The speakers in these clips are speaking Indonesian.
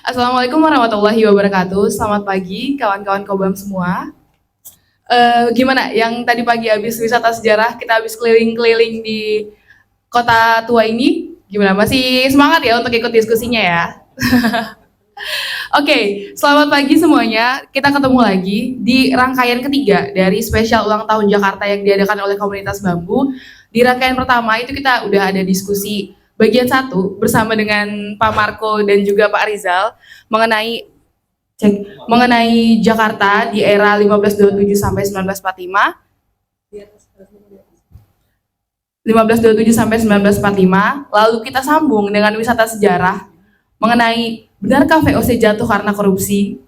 Assalamualaikum warahmatullahi wabarakatuh. Selamat pagi kawan-kawan Kobam semua. Gimana? Yang tadi pagi habis wisata sejarah, kita habis keliling-keliling di kota tua ini. Gimana? Masih semangat ya untuk ikut diskusinya ya? Oke, selamat pagi semuanya. Kita ketemu lagi di rangkaian ketiga dari spesial ulang tahun Jakarta yang diadakan oleh komunitas Bambu. Di rangkaian pertama itu kita udah ada diskusi bagian satu bersama dengan Pak Marco dan juga Pak Rizal mengenai Jakarta di era 1527 sampai 1945. 1527 sampai 1945. Lalu kita sambung dengan wisata sejarah mengenai benarkah VOC jatuh karena korupsi?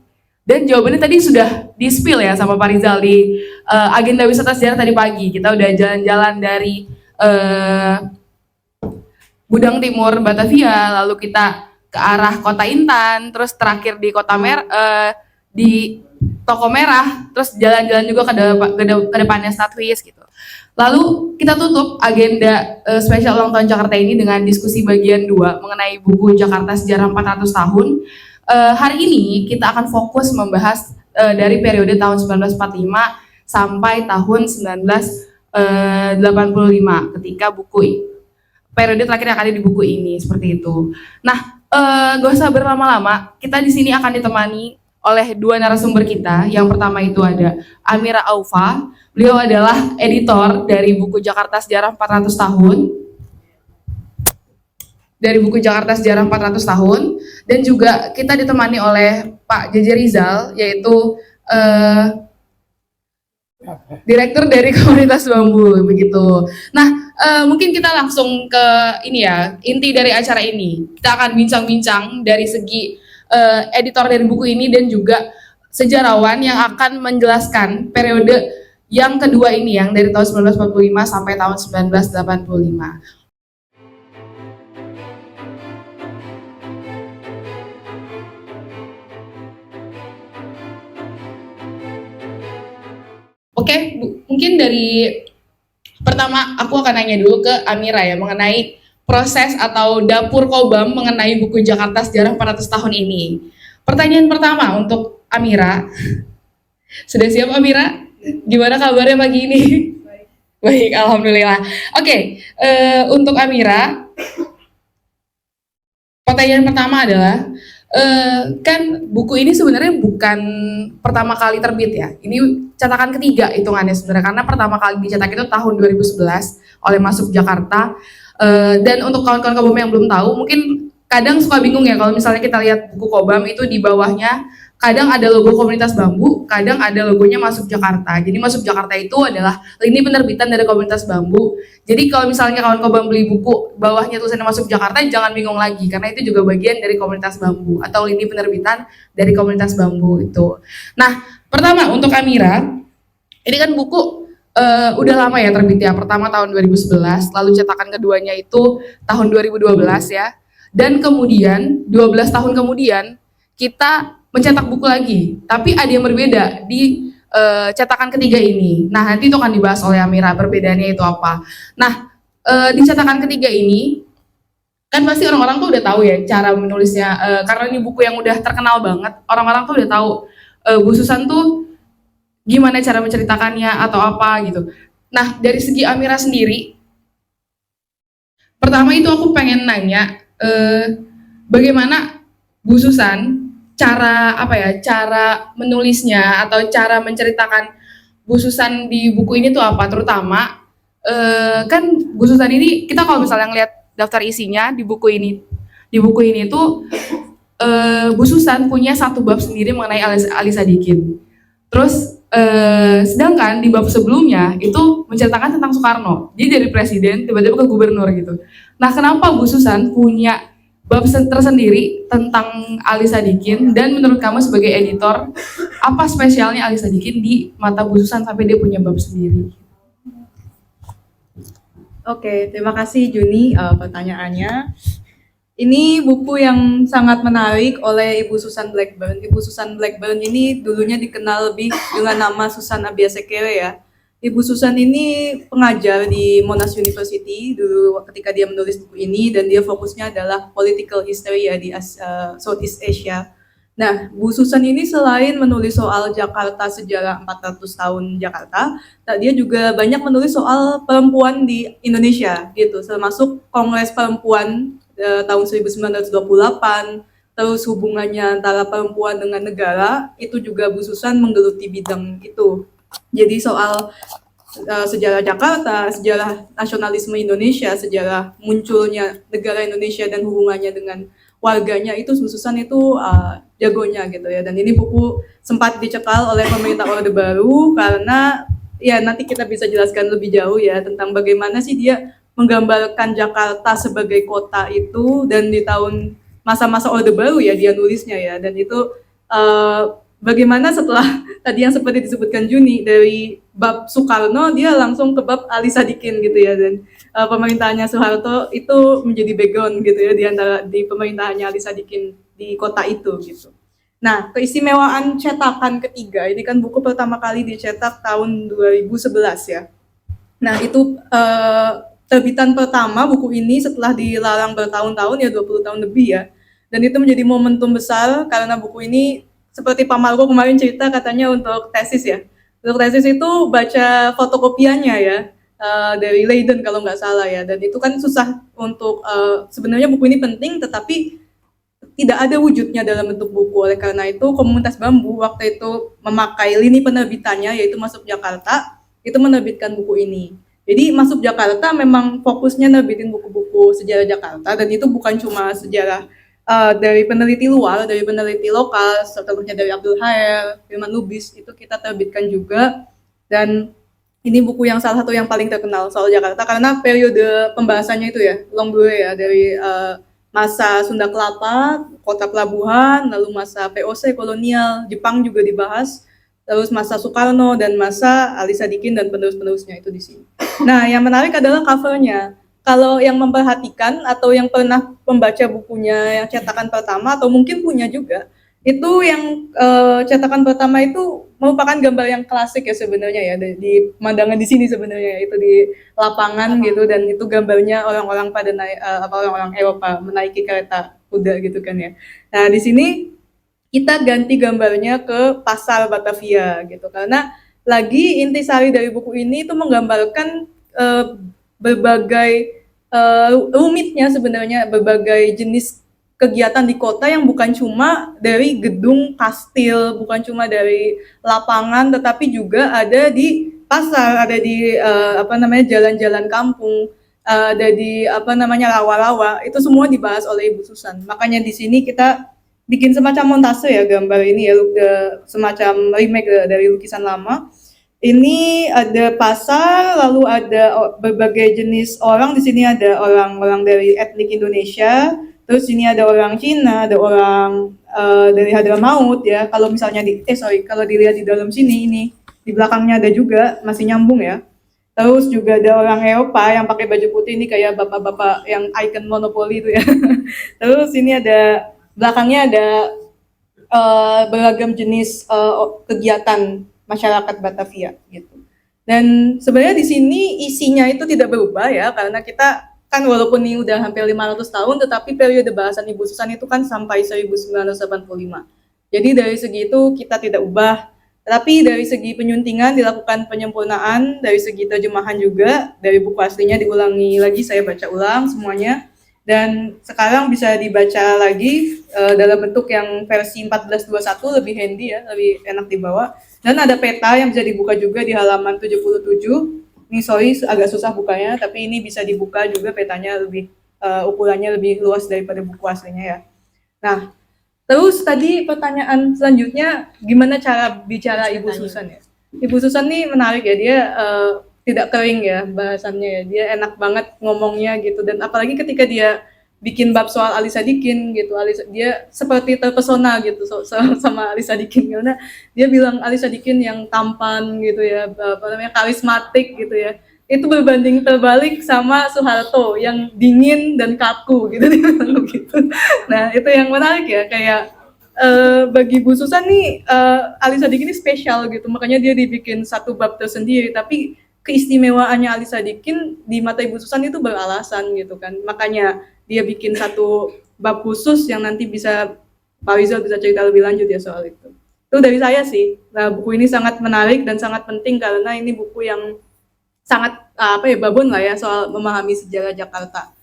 Dan jawabannya tadi sudah di-spill ya sama Pak Rizal di agenda wisata sejarah tadi pagi. Kita udah jalan-jalan dari Gudang Timur, Batavia, lalu kita ke arah Kota Intan, terus terakhir di di Toko Merah, terus jalan-jalan juga ke depannya Statwis gitu. Lalu kita tutup agenda spesial ulang tahun Jakarta ini dengan diskusi bagian 2 mengenai buku Jakarta Sejarah 400 Tahun. Hari ini kita akan fokus membahas dari periode tahun 1945 sampai tahun 1985 ketika periode terakhir yang ada di buku ini, seperti itu. Nah, gak usah berlama-lama, kita di sini akan ditemani oleh dua narasumber kita. Yang pertama itu ada Amira Aufa. Beliau adalah editor dari buku Jakarta Sejarah 400 Tahun. Dari buku Jakarta Sejarah 400 Tahun. Dan juga kita ditemani oleh Pak JJ Rizal, yaitu direktur dari komunitas Bambu, begitu. Nah, mungkin kita langsung ke ini ya, inti dari acara ini. Kita akan bincang-bincang dari segi editor dari buku ini dan juga sejarawan yang akan menjelaskan periode yang kedua ini, yang dari tahun 1945 sampai tahun 1985. Oke, mungkin dari pertama aku akan nanya dulu ke Amira ya mengenai proses atau dapur Kobam mengenai buku Jakarta Sejarah 400 tahun ini. Pertanyaan pertama untuk Amira. Sudah siap Amira? Gimana kabarnya pagi ini? Baik, alhamdulillah. Oke, untuk Amira, pertanyaan pertama adalah kan buku ini sebenarnya bukan pertama kali terbit ya. Ini cetakan ketiga hitungannya sebenarnya, karena pertama kali dicetak itu tahun 2011 oleh Masuk Jakarta. Dan untuk kawan-kawan Kobam yang belum tahu, mungkin kadang suka bingung ya kalau misalnya kita lihat buku Kobam itu di bawahnya kadang ada logo komunitas Bambu, kadang ada logonya Masuk Jakarta. Jadi Masuk Jakarta itu adalah lini penerbitan dari komunitas Bambu. Jadi kalau misalnya kawan Kobam beli buku bawahnya tulisannya Masuk Jakarta, jangan bingung lagi karena itu juga bagian dari komunitas Bambu atau lini penerbitan dari komunitas Bambu itu. Nah, pertama untuk Amira, ini kan buku udah lama ya terbit ya. Pertama tahun 2011, lalu cetakan keduanya itu tahun 2012 ya. Dan kemudian 12 tahun kemudian kita mencetak buku lagi, tapi ada yang berbeda di cetakan ketiga ini. Nah, nanti itu akan dibahas oleh Amira, perbedaannya itu apa. Nah, di cetakan ketiga ini, kan pasti orang-orang tuh udah tahu ya cara menulisnya, karena ini buku yang udah terkenal banget, orang-orang tuh udah tahu Bu Susan tuh gimana cara menceritakannya atau apa gitu. Nah, dari segi Amira sendiri, pertama itu aku pengen nanya, bagaimana Bu Susan cara menulisnya atau cara menceritakan Bu Susan di buku ini tuh apa, terutama kan Bu Susan ini kita kalau misalnya ngeliat daftar isinya di buku ini tuh Bu Susan punya satu bab sendiri mengenai Ali Sadikin. Terus sedangkan di bab sebelumnya itu menceritakan tentang Soekarno, jadi dari presiden tiba-tiba ke gubernur gitu. Nah, kenapa Bu Susan punya bab tersendiri tentang Ali Sadikin, dan menurut kamu sebagai editor, apa spesialnya Ali Sadikin di mata Bu Susan sampai dia punya bab sendiri? Oke, terima kasih Juni pertanyaannya. Ini buku yang sangat menarik oleh Ibu Susan Blackburn. Ibu Susan Blackburn ini dulunya dikenal lebih dengan nama Susan Abiasekere ya. Ibu Susan ini pengajar di Monash University dulu ketika dia menulis buku ini, dan dia fokusnya adalah political history ya di Southeast Asia. Nah, Bu Susan ini selain menulis soal Jakarta, sejarah 400 tahun Jakarta, dia juga banyak menulis soal perempuan di Indonesia gitu, termasuk Kongres Perempuan tahun 1928, terus hubungannya antara perempuan dengan negara, itu juga Bu Susan menggeluti bidang itu. Jadi soal sejarah Jakarta, sejarah nasionalisme Indonesia, sejarah munculnya negara Indonesia dan hubungannya dengan warganya, itu Bu Susan itu jagonya gitu ya. Dan ini buku sempat dicekal oleh pemerintah Orde Baru karena ya nanti kita bisa jelaskan lebih jauh ya tentang bagaimana sih dia menggambarkan Jakarta sebagai kota itu, dan di tahun masa-masa Orde Baru ya dia nulisnya ya. Dan itu bagaimana setelah tadi yang seperti disebutkan Juni, dari bab Soekarno dia langsung ke bab Ali Sadikin gitu ya, dan pemerintahnya Soeharto itu menjadi background gitu ya di pemerintahannya Ali Sadikin di kota itu gitu. Nah, keistimewaan cetakan ketiga, ini kan buku pertama kali dicetak tahun 2011 ya. Nah, itu terbitan pertama buku ini setelah dilarang bertahun-tahun ya, 20 tahun lebih ya. Dan itu menjadi momentum besar karena buku ini seperti Pak Margo kemarin cerita katanya untuk tesis ya. Untuk tesis itu baca fotokopiannya ya, dari Leiden kalau nggak salah ya. Dan itu kan susah untuk, sebenarnya buku ini penting tetapi tidak ada wujudnya dalam bentuk buku. Oleh karena itu Komunitas Bambu waktu itu memakai lini penerbitannya yaitu Masuk Jakarta, itu menerbitkan buku ini. Jadi Masuk Jakarta memang fokusnya nerbitin buku-buku sejarah Jakarta, dan itu bukan cuma sejarah dari peneliti luar, dari peneliti lokal, contohnya dari Abdul Haer, Firman Lubis, itu kita terbitkan juga. Dan ini buku yang salah satu yang paling terkenal soal Jakarta karena periode pembahasannya itu ya, long dure ya, dari masa Sunda Kelapa, kota pelabuhan, lalu masa VOC kolonial, Jepang juga dibahas, terus masa Soekarno dan masa Ali Sadikin dan penerus-penerusnya itu di sini. Nah, yang menarik adalah covernya. Kalau yang memperhatikan atau yang pernah membaca bukunya yang cetakan pertama atau mungkin punya juga, itu yang cetakan pertama itu merupakan gambar yang klasik ya sebenarnya ya, di pemandangan di sini sebenarnya itu di lapangan gitu, dan itu gambarnya orang-orang pada naik orang-orang Eropa menaiki kereta kuda gitu kan ya. Nah, di sini kita ganti gambarnya ke pasar Batavia gitu, karena lagi intisari dari buku ini itu menggambarkan berbagai rumitnya sebenarnya, berbagai jenis kegiatan di kota yang bukan cuma dari gedung kastil, bukan cuma dari lapangan, tetapi juga ada di pasar, ada di jalan-jalan kampung, ada di rawa-rawa. Itu semua dibahas oleh Ibu Susan. Makanya di sini kita bikin semacam montase ya gambar ini ya, semacam remake dari lukisan lama. Ini ada pasar, lalu ada berbagai jenis orang. Di sini ada orang-orang dari etnik Indonesia. Terus ini ada orang Cina, ada orang dari Hadramaut ya. Kalau misalnya kalau dilihat di dalam sini, ini di belakangnya ada juga, masih nyambung ya. Terus juga ada orang Eropa yang pakai baju putih, ini kayak bapak-bapak yang icon monopoli itu ya. Terus ini ada belakangnya ada beragam jenis kegiatan masyarakat Batavia gitu. Dan sebenarnya di sini isinya itu tidak berubah ya, karena kita kan walaupun ini udah hampir 500 tahun, tetapi periode bahasan Ibu Susan itu kan sampai 1985. Jadi dari segi itu kita tidak ubah, tetapi dari segi penyuntingan dilakukan penyempurnaan, dari segi terjemahan juga, dari buku aslinya diulangi lagi, saya baca ulang semuanya, dan sekarang bisa dibaca lagi dalam bentuk yang versi 1421, lebih handy ya, lebih enak dibawa, dan ada peta yang bisa dibuka juga di halaman 77. Ini sorry agak susah bukanya, tapi ini bisa dibuka juga petanya, lebih ukurannya lebih luas daripada buku aslinya ya. Nah, terus tadi pertanyaan selanjutnya, gimana cara bicara Ibu Susan ya? Ibu Susan nih menarik ya, dia tidak kering ya bahasannya ya, dia enak banget ngomongnya gitu, dan apalagi ketika dia bikin bab soal Ali Sadikin gitu, dia seperti terpesona gitu sama Ali Sadikin, karena dia bilang Ali Sadikin yang tampan gitu ya, karismatik gitu ya, itu berbanding terbalik sama Soeharto yang dingin dan kaku gitu. Gitu. Nah, itu yang menarik ya, kayak bagi Bu Susan nih, Ali Sadikin ini spesial gitu, makanya dia dibikin satu bab tersendiri. Tapi keistimewaannya Ali Sadikin di mata Ibu Susan itu beralasan gitu kan, makanya dia bikin satu bab khusus yang nanti bisa Pak Rizal bisa cerita lebih lanjut ya soal itu. Itu dari saya sih. Nah, buku ini sangat menarik dan sangat penting karena ini buku yang sangat babon lah ya soal memahami sejarah Jakarta.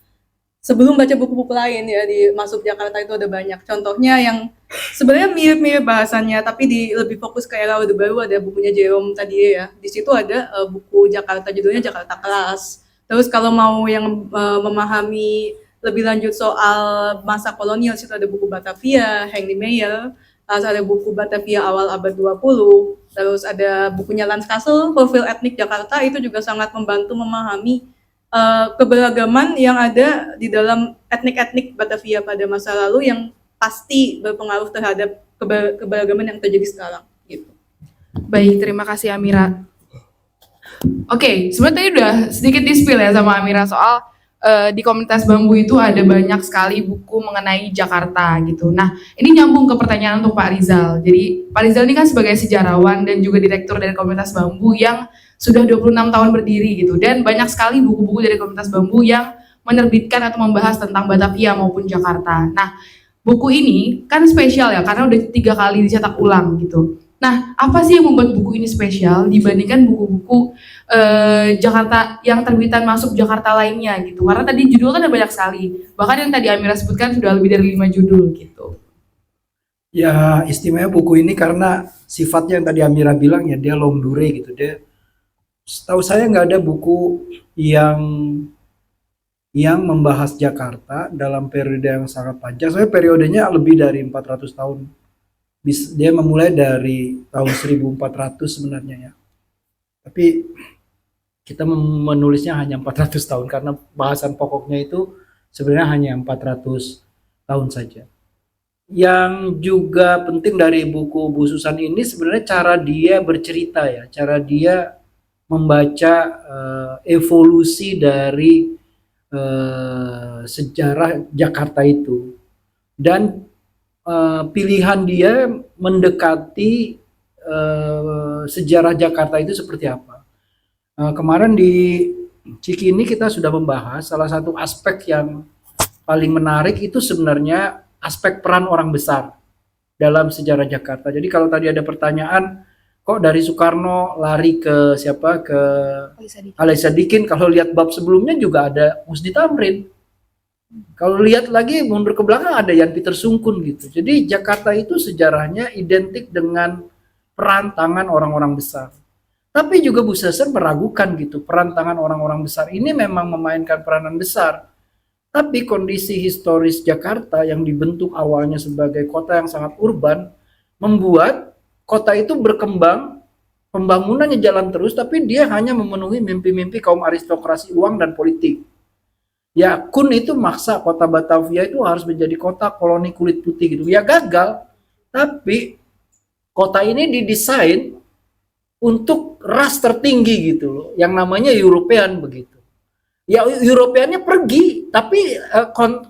Sebelum baca buku-buku lain ya di Masuk Jakarta itu ada banyak. Contohnya yang sebenarnya mirip-mirip bahasannya tapi lebih fokus ke era Orde Baru, ada bukunya Jerome tadi ya. Di situ ada buku Jakarta, judulnya Jakarta Kelas. Terus kalau mau yang memahami lebih lanjut soal masa kolonial, situ ada buku Batavia, Henry Meyer. Terus ada buku Batavia awal abad 20. Terus ada bukunya Lans Kassel, Profil Etnik Jakarta, itu juga sangat membantu memahami keberagaman yang ada di dalam etnik-etnik Batavia pada masa lalu yang pasti berpengaruh terhadap keberagaman yang terjadi sekarang gitu. Baik, terima kasih Amira. Oke, sebenarnya tadi udah sedikit di-spill ya sama Amira soal di komunitas Bambu itu ada banyak sekali buku mengenai Jakarta gitu. Nah, ini nyambung ke pertanyaan untuk Pak Rizal. Jadi, Pak Rizal ini kan sebagai sejarawan dan juga direktur dari komunitas Bambu yang sudah 26 tahun berdiri gitu. Dan banyak sekali buku-buku dari komunitas Bambu yang menerbitkan atau membahas tentang Batavia maupun Jakarta. Nah, buku ini kan spesial ya karena udah 3 kali dicetak ulang gitu. Nah, apa sih yang membuat buku ini spesial dibandingkan buku-buku Jakarta yang terbitan Masuk Jakarta lainnya gitu? Karena tadi judul kan ada banyak sekali. Bahkan yang tadi Amira sebutkan sudah lebih dari 5 judul gitu. Ya, istimewa buku ini karena sifatnya yang tadi Amira bilang ya, dia long dure gitu. Dia, setahu saya nggak ada buku yang membahas Jakarta dalam periode yang sangat panjang. Soalnya periodenya lebih dari 400 tahun. Dia memulai dari tahun 1400 sebenarnya ya. Tapi kita menulisnya hanya 400 tahun karena bahasan pokoknya itu sebenarnya hanya 400 tahun saja. Yang juga penting dari buku Bu Susan ini sebenarnya cara dia bercerita ya, cara dia membaca evolusi dari sejarah Jakarta itu, dan pilihan dia mendekati sejarah Jakarta itu seperti apa. Kemarin di Cikini kita sudah membahas salah satu aspek yang paling menarik itu sebenarnya aspek peran orang besar dalam sejarah Jakarta. Jadi kalau tadi ada pertanyaan, kok dari Soekarno lari ke siapa, ke Ali Sadikin, kalau lihat bab sebelumnya juga ada Musdi Tamrin. Kalau lihat lagi mundur ke belakang ada Jan Pieter Sungkun gitu. Jadi Jakarta itu sejarahnya identik dengan peran tangan orang-orang besar. Tapi juga Bu Susan meragukan gitu, peran tangan orang-orang besar ini memang memainkan peranan besar. Tapi kondisi historis Jakarta yang dibentuk awalnya sebagai kota yang sangat urban, membuat kota itu berkembang, pembangunannya jalan terus, tapi dia hanya memenuhi mimpi-mimpi kaum aristokrasi uang dan politik. Ya, Kun itu maksa kota Batavia itu harus menjadi kota koloni kulit putih gitu. Ya gagal, tapi kota ini didesain untuk ras tertinggi gitu loh, yang namanya European begitu. Ya Europeannya pergi, tapi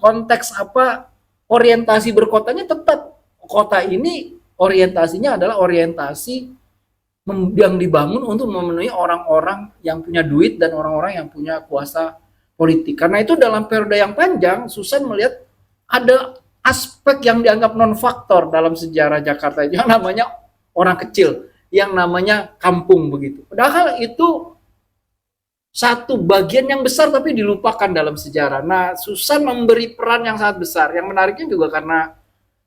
konteks apa, orientasi berkotanya tetap. Kota ini orientasinya adalah orientasi yang dibangun untuk memenuhi orang-orang yang punya duit dan orang-orang yang punya kuasa politik. Karena itu dalam periode yang panjang, Susan melihat ada aspek yang dianggap non-faktor dalam sejarah Jakarta, yang namanya orang kecil, yang namanya kampung begitu. Padahal itu satu bagian yang besar tapi dilupakan dalam sejarah. Nah, Susan memberi peran yang sangat besar. Yang menariknya juga karena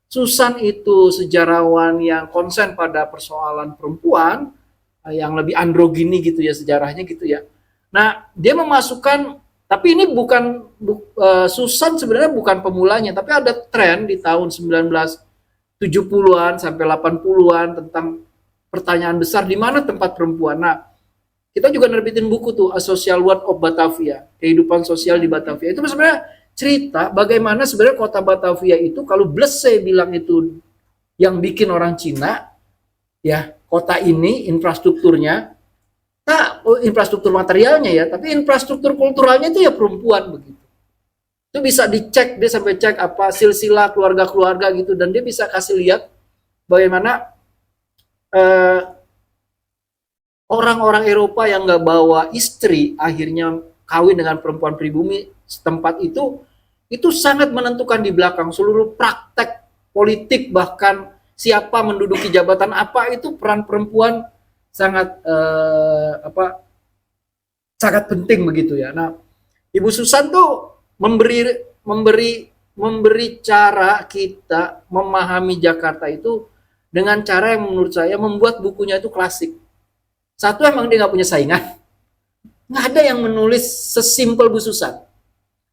Susan itu sejarawan yang konsen pada persoalan perempuan, yang lebih androgini gitu ya sejarahnya gitu ya. Nah, dia memasukkan, tapi ini bukan Susan sebenarnya bukan pemulanya, tapi ada tren di tahun 1970-an sampai 80-an tentang pertanyaan besar di mana tempat perempuan. Nah, kita juga nerbitin buku tuh, A Social World of Batavia, kehidupan sosial di Batavia. Itu sebenarnya cerita bagaimana sebenarnya kota Batavia itu, kalau Blesse bilang itu yang bikin orang Cina, ya kota ini infrastrukturnya, tak infrastruktur materialnya ya, tapi infrastruktur kulturalnya itu ya perempuan begitu. Itu bisa dicek, dia sampai cek apa silsilah keluarga-keluarga gitu, dan dia bisa kasih lihat bagaimana orang-orang Eropa yang nggak bawa istri akhirnya kawin dengan perempuan pribumi setempat itu sangat menentukan di belakang seluruh praktek politik, bahkan siapa menduduki jabatan apa, itu peran perempuan sangat sangat penting begitu ya. Nah, Ibu Susan tuh memberi cara kita memahami Jakarta itu dengan cara yang menurut saya membuat bukunya itu klasik. Satu, emang dia nggak punya saingan, nggak ada yang menulis sesimpel Bu Susan.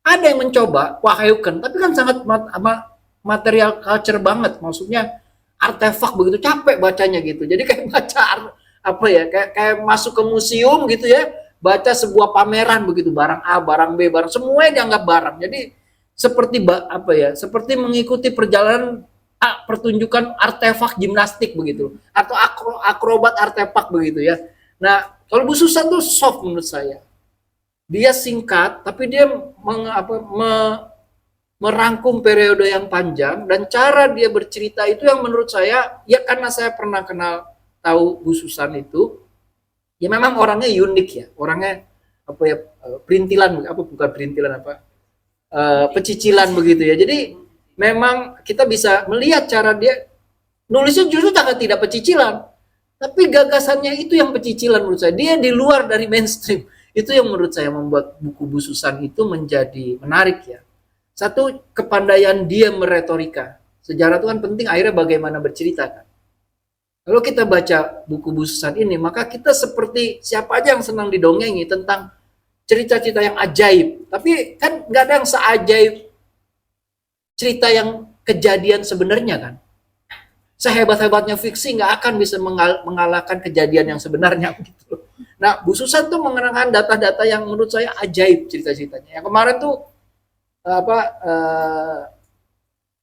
Ada yang mencoba Wahyuken, tapi kan sangat material culture banget, maksudnya artefak begitu, capek bacanya gitu. Jadi kayak baca apa ya, kayak masuk ke museum gitu ya, baca sebuah pameran begitu, barang A, barang B, barang semuanya dianggap barang. Jadi seperti apa ya, seperti mengikuti perjalanan pertunjukan artefak gimnastik begitu, atau akrobat artefak begitu ya. Nah, kalau Bu Susan tuh soft menurut saya. Dia singkat, tapi dia merangkum periode yang panjang, dan cara dia bercerita itu yang menurut saya, ya karena saya pernah tahu Bu Susan itu, ya memang orangnya unik ya, orangnya apa ya, pecicilan begitu ya. Jadi memang kita bisa melihat cara dia nulisnya justru tidak pecicilan, tapi gagasannya itu yang pecicilan menurut saya. Dia di luar dari mainstream. Itu yang menurut saya membuat buku Bu Susan itu menjadi menarik ya. Satu, kepandaian dia meretorika. Sejarah itu kan penting, akhirnya bagaimana bercerita kan. Kalau kita baca buku Bu Susan ini, maka kita seperti siapa aja yang senang didongengi tentang cerita-cerita yang ajaib. Tapi kan nggak ada yang seajaib cerita yang kejadian sebenarnya kan. Sehebat-hebatnya fiksi nggak akan bisa mengalahkan kejadian yang sebenarnya gitu. Nah, Bu Susan tuh mengenakan data-data yang menurut saya ajaib cerita-ceritanya. Yang kemarin tuh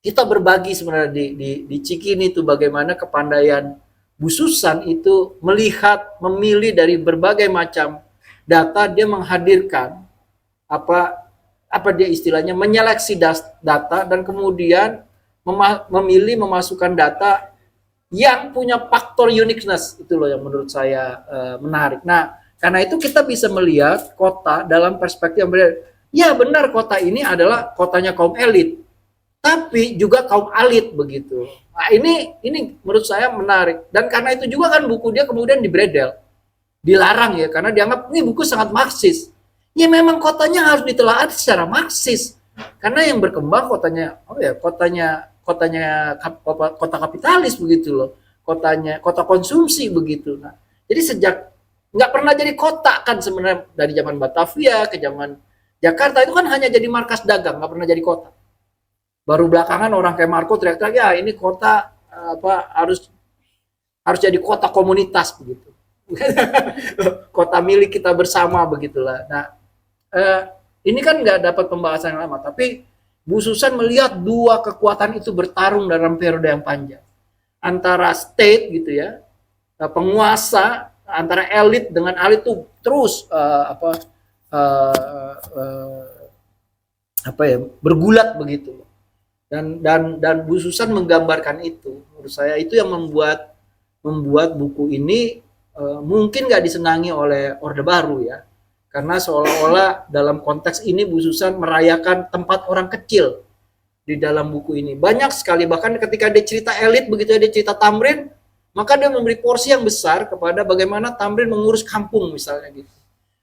kita berbagi sebenarnya di Cikini tuh bagaimana kepandaian Bu Susan itu memilih dari berbagai macam data, dia menghadirkan apa dia istilahnya menyeleksi data, dan kemudian memasukkan data yang punya faktor uniqueness. Itu loh yang menurut saya menarik. Nah, karena itu kita bisa melihat kota dalam perspektif yang berbeda. Ya benar, kota ini adalah kotanya kaum elit, tapi juga kaum alit begitu. Nah, ini menurut saya menarik, dan karena itu juga kan buku dia kemudian dibredel, dilarang ya, karena dianggap ini buku sangat Marxis. Ya memang kotanya harus ditelaah secara Marxis, karena yang berkembang kota kapitalis begitu loh, kota konsumsi begitu. Nah, jadi sejak nggak pernah jadi kota kan sebenarnya, dari zaman Batavia ke zaman Jakarta itu kan hanya jadi markas dagang, nggak pernah jadi kota. Baru belakangan orang kayak Marco teriak-teriak, ya ini kota harus jadi kota komunitas begitu. Kota milik kita bersama begitulah. Nah, ini kan nggak dapat pembahasan yang lama, tapi Bu Susan melihat dua kekuatan itu bertarung dalam periode yang panjang, antara state gitu ya, penguasa, antara elit dengan elit itu terus bergulat begitu. Dan Bu Susan menggambarkan itu. Menurut saya itu yang membuat buku ini mungkin nggak disenangi oleh Orde Baru ya, karena seolah-olah dalam konteks ini Bu Susan merayakan tempat orang kecil di dalam buku ini. Banyak sekali, bahkan ketika dia cerita elit begitu ya, dia cerita Tamrin, maka dia memberi porsi yang besar kepada bagaimana Tamrin mengurus kampung misalnya gitu.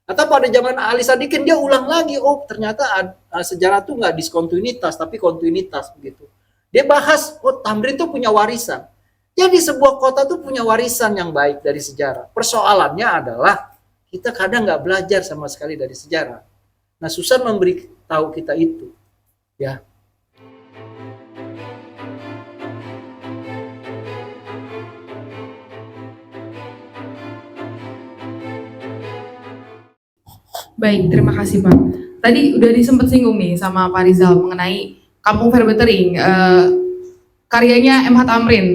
Atau pada zaman Ali Sadikin dia ulang lagi, oh ternyata sejarah tuh nggak diskontinuitas tapi kontinuitas begitu. Dia bahas, oh Tamrin tuh punya warisan. Jadi sebuah kota tuh punya warisan yang baik dari sejarah. Persoalannya adalah kita kadang nggak belajar sama sekali dari sejarah. Nah, Susan memberi tahu kita itu, ya. Baik, terima kasih Pak. Tadi udah disempet singgung nih sama Pak Rizal mengenai Kampung Verbetering, karyanya M.H. Tamrin,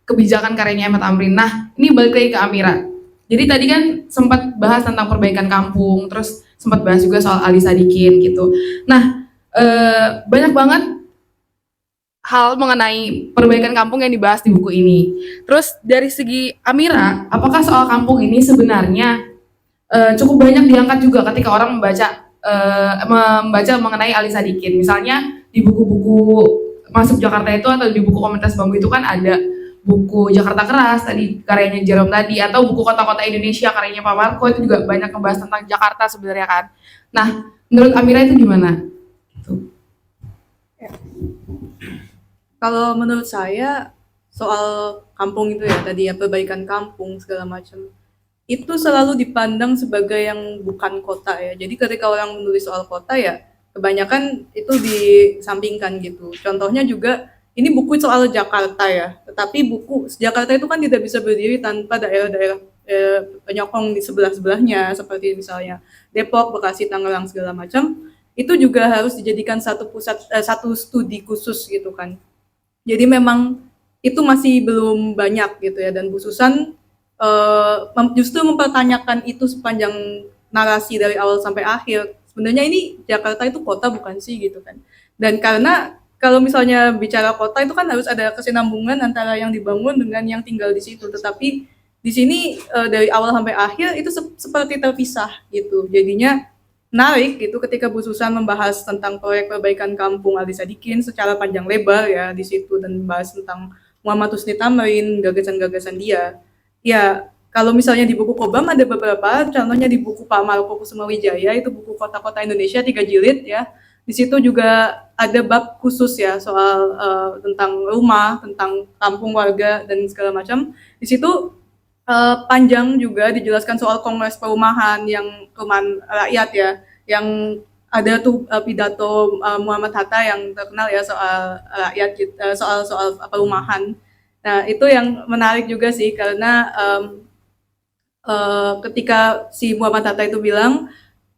kebijakan karyanya M.H. Tamrin. Nah, ini balik lagi ke Amira. Jadi tadi kan sempat bahas tentang perbaikan kampung, terus sempat bahas juga soal Ali Sadikin gitu. Nah, banyak banget hal mengenai perbaikan kampung yang dibahas di buku ini. Terus dari segi Amira, apakah soal kampung ini sebenarnya cukup banyak diangkat juga ketika orang membaca mengenai Ali Sadikin. Misalnya di buku-buku masuk Jakarta itu atau di buku Komunitas Bambu itu kan ada buku Jakarta Keras tadi karyanya Jerome tadi, atau buku Kota-Kota Indonesia karyanya Pak Marco, itu juga banyak membahas tentang Jakarta sebenarnya kan. Nah, menurut Amira itu gimana? Tuh. Kalau menurut saya soal kampung itu ya tadi ya, perbaikan kampung segala macam itu selalu dipandang sebagai yang bukan kota ya. Jadi ketika orang menulis soal kota ya kebanyakan itu disampingkan gitu. Contohnya juga ini buku soal Jakarta ya, tetapi buku Jakarta itu kan tidak bisa berdiri tanpa daerah-daerah penyokong di sebelah-sebelahnya seperti misalnya Depok, Bekasi, Tangerang segala macam. Itu juga harus dijadikan satu studi khusus gitu kan. Jadi memang itu masih belum banyak gitu ya, dan Bu Susan justru mempertanyakan itu sepanjang narasi dari awal sampai akhir. Sebenarnya ini Jakarta itu kota bukan sih gitu kan. Dan karena kalau misalnya bicara kota itu kan harus ada kesinambungan antara yang dibangun dengan yang tinggal di situ. Tetapi di sini dari awal sampai akhir itu seperti terpisah gitu. Jadinya menarik gitu ketika Bu Susan membahas tentang proyek perbaikan kampung Ali Sadikin secara panjang lebar ya di situ, dan membahas tentang Muhammad Husni Tamrin, gagasan-gagasan dia. Ya, kalau misalnya di buku Kobam ada beberapa, contohnya di buku Pak Marco Kusumawijaya, itu buku Kota-Kota Indonesia 3 jilid ya. Di situ juga ada bab khusus ya soal tentang rumah, tentang kampung warga dan segala macam. Di situ panjang juga dijelaskan soal Kongres Perumahan yang perumahan rakyat ya, yang ada tuh pidato Muhammad Hatta yang terkenal ya soal rakyat, soal perumahan. Nah itu yang menarik juga sih karena ketika si Muhammad Hatta itu bilang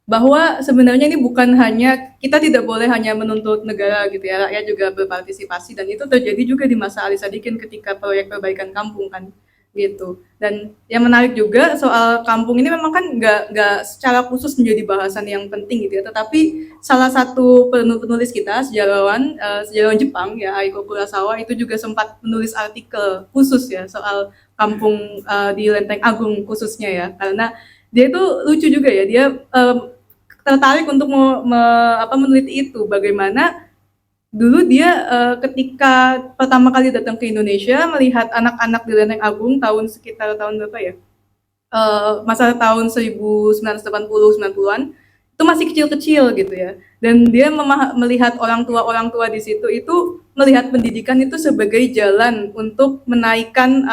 bahwa sebenarnya ini bukan hanya, kita tidak boleh hanya menuntut negara gitu ya, rakyat juga berpartisipasi, dan itu terjadi juga di masa Ali Sadikin ketika proyek perbaikan kampung kan gitu. Dan yang menarik juga soal kampung ini memang kan nggak secara khusus menjadi bahasan yang penting gitu ya, tetapi salah satu penulis kita, sejarawan Jepang ya, Aiko Kurosawa, itu juga sempat menulis artikel khusus ya soal kampung di Lenteng Agung khususnya ya, karena dia itu lucu juga ya, dia tertarik untuk meneliti itu, bagaimana dulu dia ketika pertama kali datang ke Indonesia melihat anak-anak di Lenteng Agung sekitar tahun berapa ya? Masa tahun 1980-90-an itu masih kecil-kecil gitu ya. Dan dia melihat orang tua di situ itu melihat pendidikan itu sebagai jalan untuk menaikkan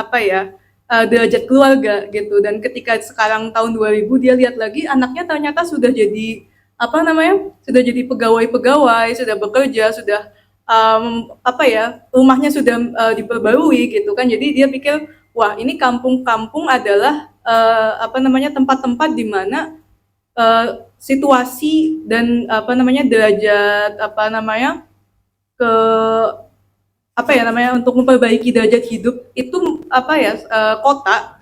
derajat keluarga gitu. Dan ketika sekarang tahun 2000 dia lihat lagi anaknya ternyata sudah jadi sudah jadi pegawai-pegawai, sudah bekerja, sudah rumahnya sudah diperbarui gitu kan. Jadi dia pikir, wah ini kampung-kampung adalah tempat-tempat di mana situasi dan derajat untuk memperbaiki derajat hidup itu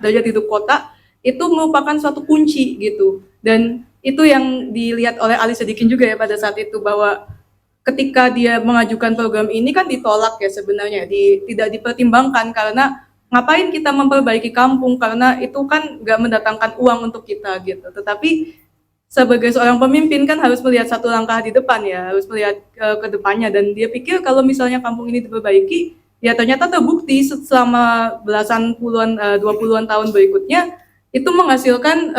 derajat hidup kota itu merupakan suatu kunci gitu. Dan itu yang dilihat oleh Ali Sadikin juga ya pada saat itu, bahwa ketika dia mengajukan program ini kan ditolak ya sebenarnya, tidak dipertimbangkan, karena ngapain kita memperbaiki kampung, karena itu kan nggak mendatangkan uang untuk kita gitu. Tetapi sebagai seorang pemimpin kan harus melihat satu langkah di depan ya, harus melihat ke depannya, dan dia pikir kalau misalnya kampung ini diperbaiki, ya ternyata terbukti selama belasan 20-an tahun berikutnya itu menghasilkan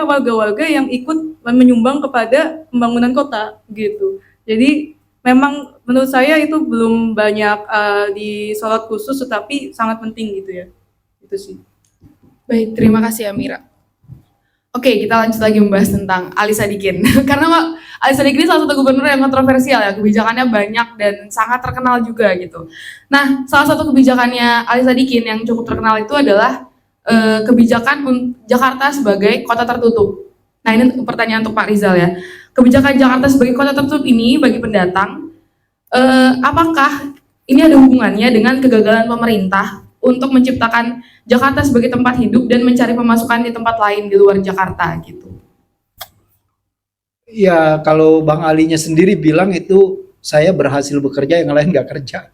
warga-warga yang ikut menyumbang kepada pembangunan kota gitu. Jadi memang menurut saya itu belum banyak disorot khusus, tetapi sangat penting gitu ya. Itu sih. Baik, terima kasih Amira. Oke, kita lanjut lagi membahas tentang Ali Sadikin. Karena Ali Sadikin ini salah satu gubernur yang kontroversial ya, kebijakannya banyak dan sangat terkenal juga gitu. Nah, salah satu kebijakannya Ali Sadikin yang cukup terkenal itu adalah kebijakan Jakarta sebagai kota tertutup. Nah, ini pertanyaan untuk Pak Rizal ya. Kebijakan Jakarta sebagai kota tertutup ini bagi pendatang, apakah ini ada hubungannya dengan kegagalan pemerintah untuk menciptakan Jakarta sebagai tempat hidup dan mencari pemasukan di tempat lain di luar Jakarta gitu? Ya kalau Bang Alinya sendiri bilang itu saya berhasil bekerja, yang lain nggak kerja.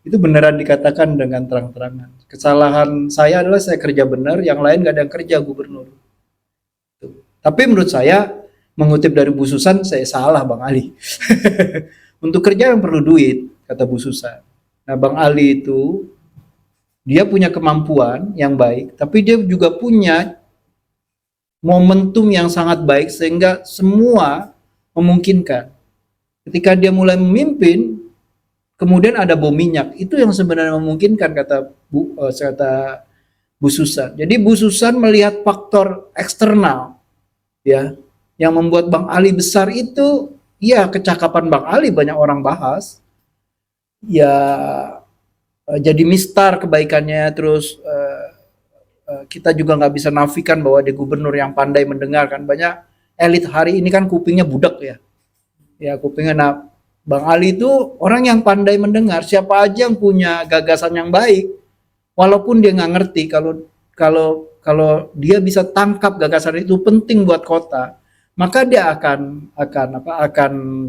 Itu beneran dikatakan dengan terang-terangan. Kesalahan saya adalah saya kerja benar, yang lain nggak ada yang kerja, gubernur. Tapi menurut saya, mengutip dari Bu Susan, saya salah Bang Ali. Untuk kerja yang perlu duit, kata Bu Susan. Nah Bang Ali itu, dia punya kemampuan yang baik, tapi dia juga punya momentum yang sangat baik sehingga semua memungkinkan. Ketika dia mulai memimpin, kemudian ada bom minyak, itu yang sebenarnya memungkinkan, kata Bu Susan. Jadi Bu Susan melihat faktor eksternal, ya, yang membuat Bang Ali besar itu, ya kecakapan Bang Ali banyak orang bahas, ya jadi mistar kebaikannya, terus kita juga nggak bisa nafikan bahwa dia gubernur yang pandai mendengarkan. Banyak elit hari ini kan kupingnya budak ya kupingnya. Nah Bang Ali itu orang yang pandai mendengar, siapa aja yang punya gagasan yang baik, walaupun dia nggak ngerti, kalau dia bisa tangkap gagasan itu penting buat kota, maka dia akan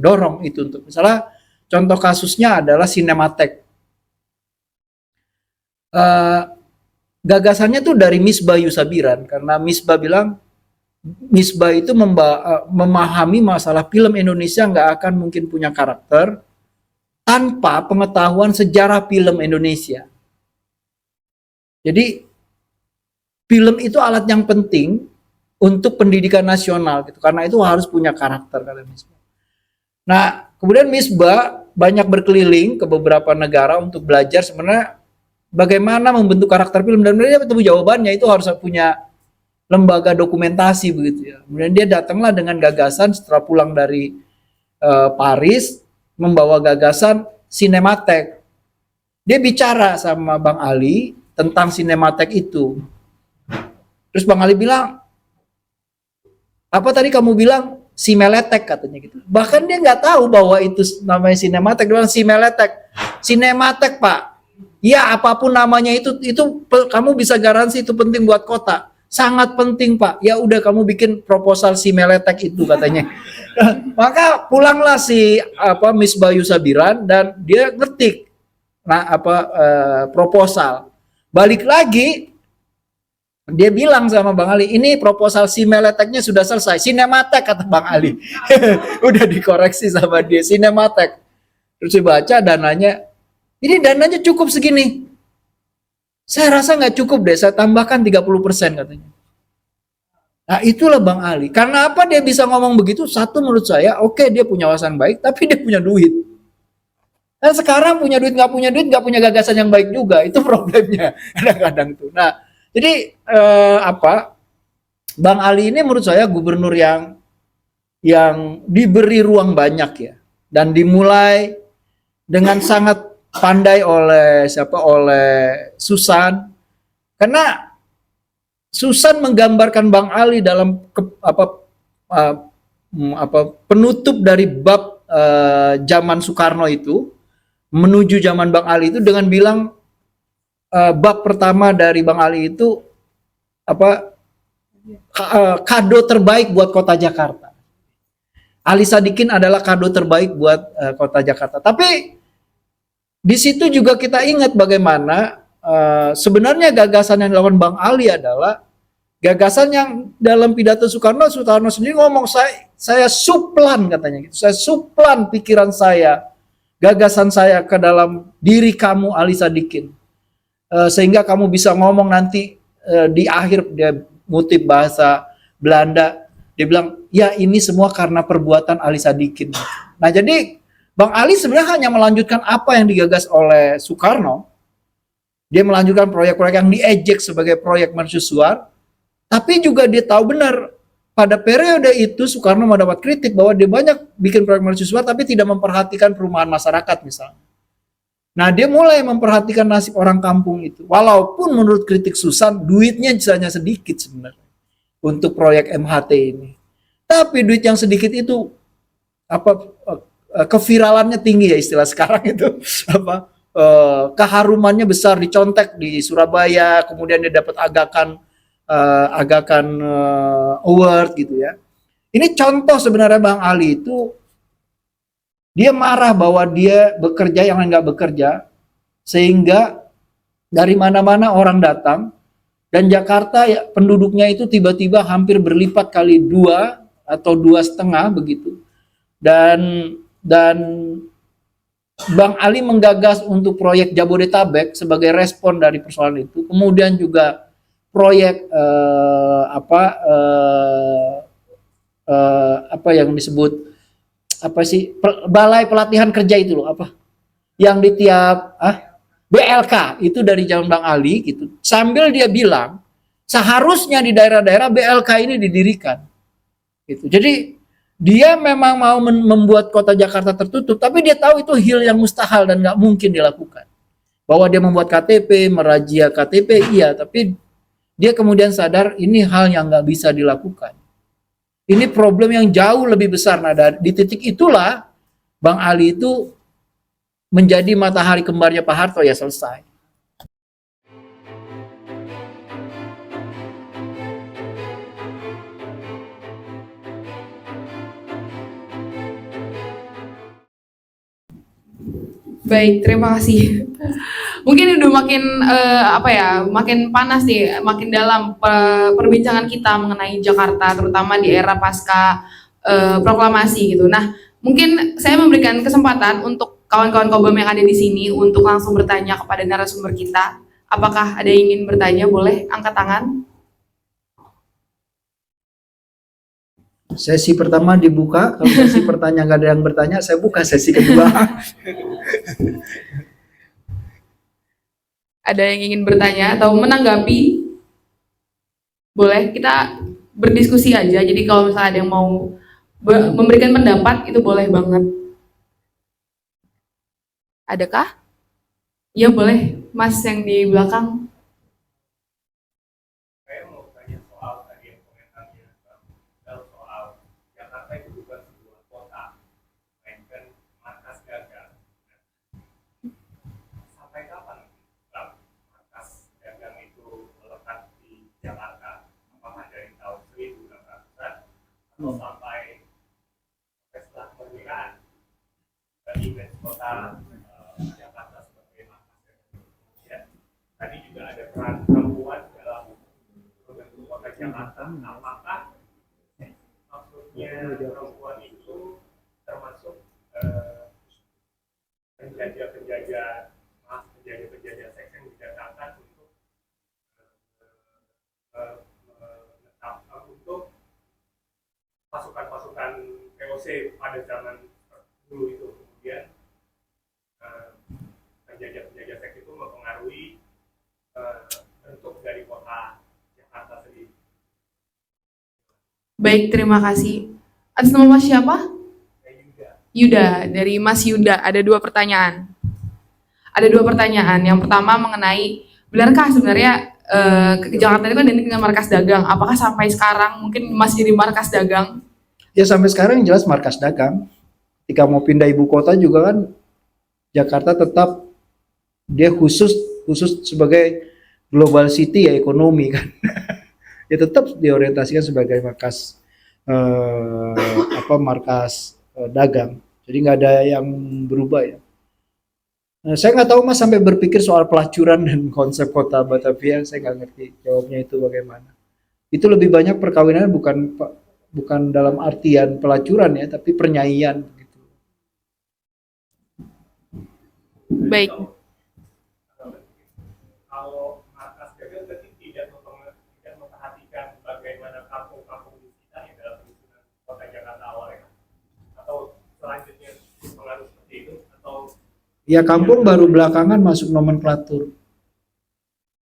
dorong itu. Untuk misalnya contoh kasusnya adalah Sinematek. Gagasannya tuh dari Misbah Yusabiran, karena Misbah bilang, Misbah itu memahami masalah film Indonesia nggak akan mungkin punya karakter tanpa pengetahuan sejarah film Indonesia. Jadi film itu alat yang penting untuk pendidikan nasional gitu, karena itu harus punya karakter, kata Misbah. Nah kemudian Misbah banyak berkeliling ke beberapa negara untuk belajar sebenarnya bagaimana membentuk karakter film, dan dia ketemu jawabannya itu harus punya lembaga dokumentasi begitu ya. Kemudian dia datanglah dengan gagasan setelah pulang dari Paris, membawa gagasan Sinematek. Dia bicara sama Bang Ali tentang Sinematek itu. Terus Bang Ali bilang, apa tadi kamu bilang? Simeletek katanya gitu. Bahkan dia nggak tahu bahwa itu namanya Sinematek. Dia bilang Simeletek. Sinematek Pak. Ya apapun namanya itu kamu bisa garansi itu penting buat kota. Sangat penting Pak. Ya udah kamu bikin proposal Simeletek itu katanya. Maka pulanglah si Misbah Yusabiran dan dia ngetik proposal. Balik lagi dia bilang sama Bang Ali, ini proposal Simeleteknya sudah selesai. Sinematek kata Bang Ali. Udah dikoreksi sama dia, Sinematek. Terus dibaca dananya, ini dananya cukup segini. Saya rasa nggak cukup deh, saya tambahkan 30% katanya. Nah itulah Bang Ali. Karena apa dia bisa ngomong begitu? Satu menurut saya, oke, dia punya wawasan baik, tapi dia punya duit. Dan sekarang punya duit, nggak punya gagasan yang baik juga. Itu problemnya kadang-kadang tuh. Nah, jadi Bang Ali ini menurut saya gubernur yang diberi ruang banyak ya, dan dimulai dengan sangat pandai oleh Susan, karena Susan menggambarkan Bang Ali dalam penutup dari bab zaman Soekarno itu menuju zaman Bang Ali itu dengan bilang bab pertama dari Bang Ali itu kado terbaik buat kota Jakarta. Ali Sadikin adalah kado terbaik buat kota Jakarta. Tapi di situ juga kita ingat bagaimana sebenarnya gagasan yang dilakukan Bang Ali adalah gagasan yang dalam pidato Soekarno sendiri ngomong, saya suplan katanya gitu. Saya suplan pikiran saya, gagasan saya ke dalam diri kamu Ali Sadikin. Sehingga kamu bisa ngomong nanti di akhir, dia ngutip bahasa Belanda, dia bilang ya ini semua karena perbuatan Ali Sadikin. Nah jadi Bang Ali sebenarnya hanya melanjutkan apa yang digagas oleh Soekarno. Dia melanjutkan proyek-proyek yang diejek sebagai proyek mercusuar, tapi juga dia tahu benar pada periode itu Soekarno mendapat kritik bahwa dia banyak bikin proyek mercusuar tapi tidak memperhatikan perumahan masyarakat misalnya. Nah dia mulai memperhatikan nasib orang kampung itu. Walaupun menurut kritik Susan duitnya hanya sedikit sebenarnya untuk proyek MHT ini. Tapi duit yang sedikit itu keviralannya tinggi ya istilah sekarang itu. Keharumannya besar, dicontek di Surabaya, kemudian dia dapat agakan award gitu ya. Ini contoh sebenarnya Bang Ali itu dia marah bahwa dia bekerja yang lain nggak bekerja, sehingga dari mana-mana orang datang dan Jakarta ya, penduduknya itu tiba-tiba hampir berlipat kali 2 atau 2,5 begitu. Dan Bang Ali menggagas untuk proyek Jabodetabek sebagai respon dari persoalan itu. Kemudian juga proyek apa yang disebut apa sih balai pelatihan kerja itu loh, apa yang di tiap BLK itu dari zaman Bang Ali gitu. Sambil dia bilang seharusnya di daerah-daerah BLK ini didirikan gitu. Jadi dia memang mau membuat kota Jakarta tertutup, tapi dia tahu itu hal yang mustahil dan nggak mungkin dilakukan. Bahwa dia membuat KTP, merajia KTP, iya, tapi dia kemudian sadar ini hal yang nggak bisa dilakukan. Ini problem yang jauh lebih besar. Nah, di titik itulah Bang Ali itu menjadi matahari kembarnya Pak Harto, ya selesai. Baik, terima kasih. Mungkin udah makin makin panas nih, makin dalam perbincangan kita mengenai Jakarta, terutama di era pasca proklamasi gitu. Nah, mungkin saya memberikan kesempatan untuk kawan-kawan Kobam yang ada di sini untuk langsung bertanya kepada narasumber kita. Apakah ada yang ingin bertanya? Boleh angkat tangan. Sesi pertama dibuka, kalau sesi pertanyaan nggak ada yang bertanya, saya buka sesi kedua. Ada yang ingin bertanya atau menanggapi? Boleh, kita berdiskusi aja. Jadi kalau misalnya ada yang mau memberikan pendapat, itu boleh banget. Adakah? Ya boleh, Mas yang di belakang. Saya mau tanya soal tadi yang komentarnya soal Jakarta itu bukan sebuah kota, melainkan markas dagang. Sampai kapan markas dagang itu melekat di Jakarta? Apakah dari tahun 1800-an atau sampai setelah kemerdekaan? Dari image kota Jakarta sebagai markas dagang. Ya. Tadi juga ada peran perempuan dalam membentuk kota Jakarta. Apakah maksudnya perempuan itu termasuk penjajah-penjajah seks yang didatangkan untuk untuk pasukan-pasukan VOC pada zaman dulu itu, kemudian penjajah-penjajah seks itu mempengaruhi bentuk dari kota Jakarta sendiri. Baik, terima kasih. Atas nama Mas siapa? Yuda, dari Mas Yuda. Ada 2 pertanyaan. Yang pertama mengenai, benarkah sebenarnya Jakarta itu kan identik dengan markas dagang? Apakah sampai sekarang mungkin masih jadi markas dagang? Ya sampai sekarang yang jelas markas dagang. Ketika mau pindah ibu kota juga kan Jakarta tetap dia khusus sebagai global city ya, ekonomi kan. Ya tetap diorientasikan sebagai markas markas dagang. Jadi nggak ada yang berubah ya. Nah, saya nggak tahu Mas sampai berpikir soal pelacuran dan konsep kota Batavia, saya nggak ngerti jawabnya itu bagaimana. Itu lebih banyak perkawinan bukan dalam artian pelacuran ya, tapi pernyaian gitu. Baik. Kalau markas dagang berarti tidak memperhatikan bagaimana kampung-kampung di sekitarnya dalam penyusunan kota Jakarta awalnya, atau selanjutnya pengaruh seperti itu, atau Ya kampung baru belakangan masuk nomenklatur.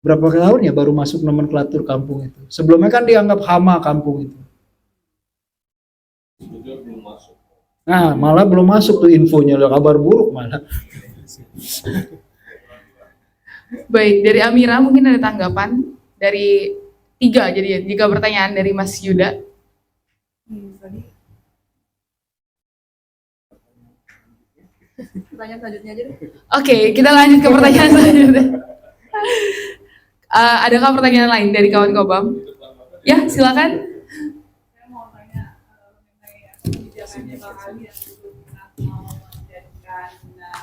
Berapa tahun ya baru masuk nomenklatur kampung itu. Sebelumnya kan dianggap hama kampung itu. Nah malah belum masuk tuh infonya, kabar buruk malah. Baik, dari Amira mungkin ada tanggapan dari 3, jadi 3 pertanyaan dari Mas Yuda. Pertanyaan selanjutnya aja deh. Oke, kita lanjut ke pertanyaan selanjutnya. Adakah pertanyaan lain dari kawan Kobam? Ya, silakan. Saya mau tanya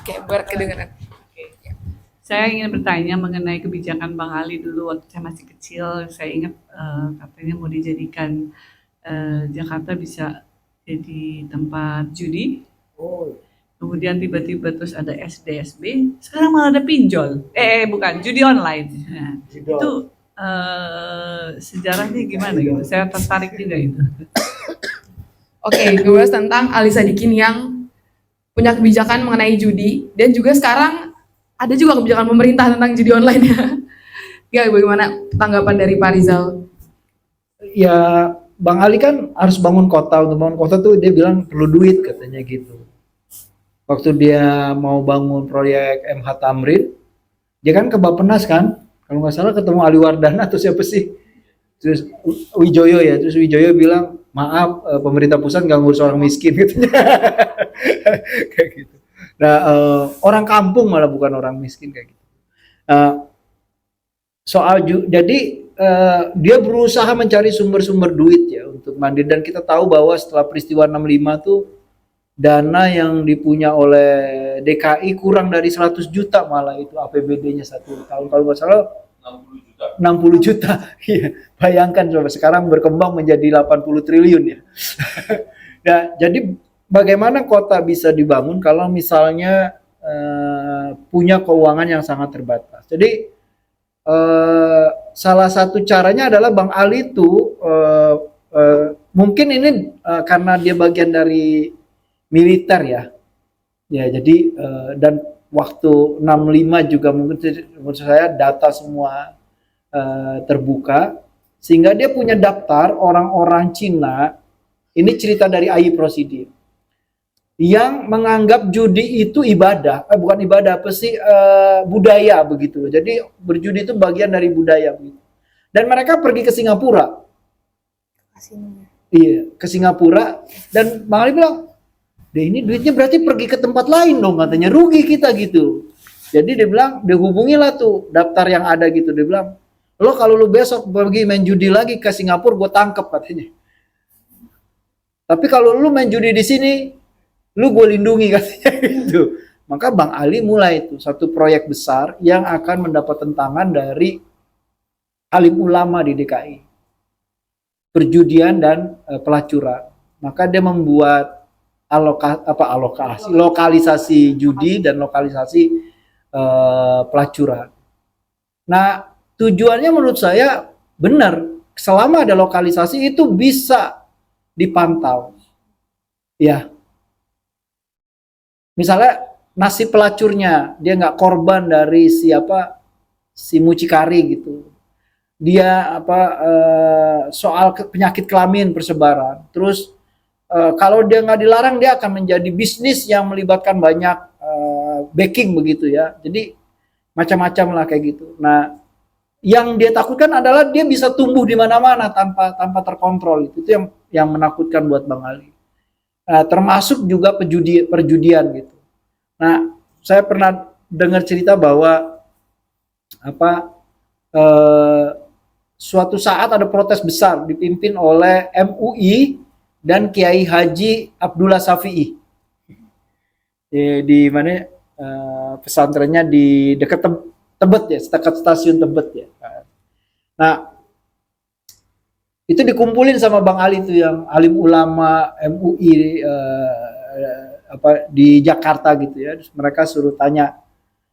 Kayak berkedengaran. Saya ingin bertanya mengenai kebijakan Bang Ali dulu waktu saya masih kecil. Saya ingat katanya mau dijadikan Jakarta bisa jadi tempat judi. Oh, Kemudian tiba-tiba terus ada SDSB. Sekarang malah ada pinjol. Bukan judi online. Nah, itu sejarahnya gimana gitu? Saya tertarik juga itu. Oke, ngebahas tentang Ali Sadikin yang punya kebijakan mengenai judi dan juga sekarang ada juga kebijakan pemerintah tentang judi online ya. Ya, bagaimana tanggapan dari Pak Rizal? ya Bang Ali kan harus bangun kota. Untuk bangun kota tuh dia bilang perlu duit katanya gitu. Waktu dia mau bangun proyek MH Tamrin, dia kan ke Bappenas kan, kalau nggak salah ketemu Ali Wardana atau siapa sih, terus Wijoyo ya, terus Wijoyo bilang maaf pemerintah pusat nggak ngurus orang miskin gitu. Kayak gitu. Nah orang kampung malah bukan orang miskin kayak gitu. Jadi dia berusaha mencari sumber-sumber duit ya untuk mandiri, dan kita tahu bahwa setelah peristiwa 65 tuh dana yang dipunya oleh DKI kurang dari 100 juta malah itu APBD-nya satu tahun, kalau nggak salah 60 juta. Iya, bayangkan coba sekarang berkembang menjadi 80 triliun ya. Nah, jadi bagaimana kota bisa dibangun kalau misalnya punya keuangan yang sangat terbatas. Jadi salah satu caranya adalah Bang Ali itu mungkin ini karena dia bagian dari militer ya. Ya, jadi dan waktu 65 juga mungkin menurut saya data semua terbuka, sehingga dia punya daftar orang-orang Cina. Ini cerita dari AI Prosidi yang menganggap judi itu ibadah, bukan ibadah, apa sih, budaya begitu. Jadi berjudi itu bagian dari budaya begitu. Dan mereka pergi ke Singapura. Iya, ke Singapura, dan Bang Ali bilang, "Deh, ini duitnya berarti pergi ke tempat lain dong," katanya, "rugi kita gitu." Jadi dia bilang, dia hubungilah tuh daftar yang ada gitu, dia bilang, "Lo kalau lo besok pergi main judi lagi ke Singapura, gue tangkep," katanya. "Tapi kalau lo main judi di sini, lu gue lindungi," katanya gitu. Maka Bang Ali mulai itu satu proyek besar yang akan mendapat tentangan dari alim ulama di DKI, perjudian dan pelacuran. Maka dia membuat lokalisasi judi dan lokalisasi pelacuran. Nah, tujuannya menurut saya benar, selama ada lokalisasi itu bisa dipantau. Ya, misalnya nasib pelacurnya, dia nggak korban dari si mucikari gitu. Dia soal penyakit kelamin persebaran. Terus kalau dia nggak dilarang, dia akan menjadi bisnis yang melibatkan banyak backing begitu ya. Jadi macam-macam lah kayak gitu. Nah, yang dia takutkan adalah dia bisa tumbuh di mana-mana tanpa terkontrol. Itu yang menakutkan buat Bang Ali. Termasuk juga perjudian gitu. Nah, saya pernah dengar cerita bahwa suatu saat ada protes besar dipimpin oleh MUI dan Kiai Haji Abdullah Syafi'i. Di mana pesantrennya di dekat Tebet ya, dekat stasiun Tebet ya. Nah, itu dikumpulin sama Bang Ali itu yang alim ulama MUI di Jakarta gitu ya. Terus mereka suruh tanya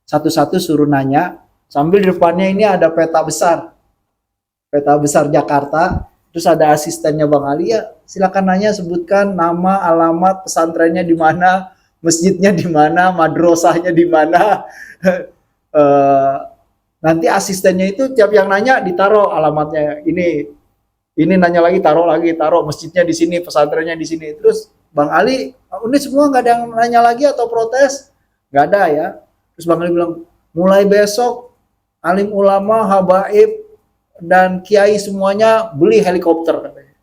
satu-satu, suruh nanya sambil di depannya ini ada peta besar Jakarta. Terus ada asistennya Bang Ali, ya silakan nanya, sebutkan nama, alamat, pesantrennya di mana, masjidnya di mana, madrasahnya di mana. Nanti asistennya itu tiap yang nanya ditaruh alamatnya ini nanya lagi, taruh masjidnya di sini, pesantrennya di sini. Terus Bang Ali, ini semua nggak ada yang nanya lagi atau protes? Nggak ada ya. Terus Bang Ali bilang, mulai besok alim ulama, habaib, dan kiai semuanya beli helikopter katanya.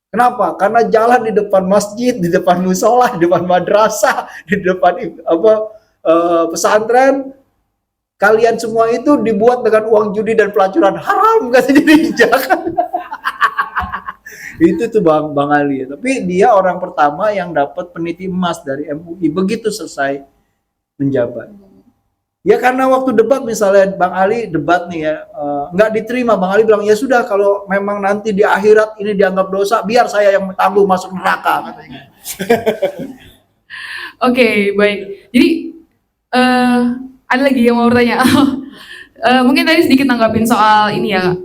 Kenapa? Karena jalan di depan masjid, di depan musola, di depan madrasah, di depan pesantren, kalian semua itu dibuat dengan uang judi dan pelacuran haram, katanya, diinjak. Itu tuh Bang Ali. Tapi dia orang pertama yang dapat peniti emas dari MUI begitu selesai menjabat. Ya karena waktu debat misalnya Bang Ali debat nih ya, nggak diterima, Bang Ali bilang ya sudah kalau memang nanti di akhirat ini dianggap dosa, biar saya yang tangguh masuk neraka katanya. Oke, baik. Jadi ada lagi yang mau bertanya. Mungkin tadi sedikit nanggapin soal ini ya,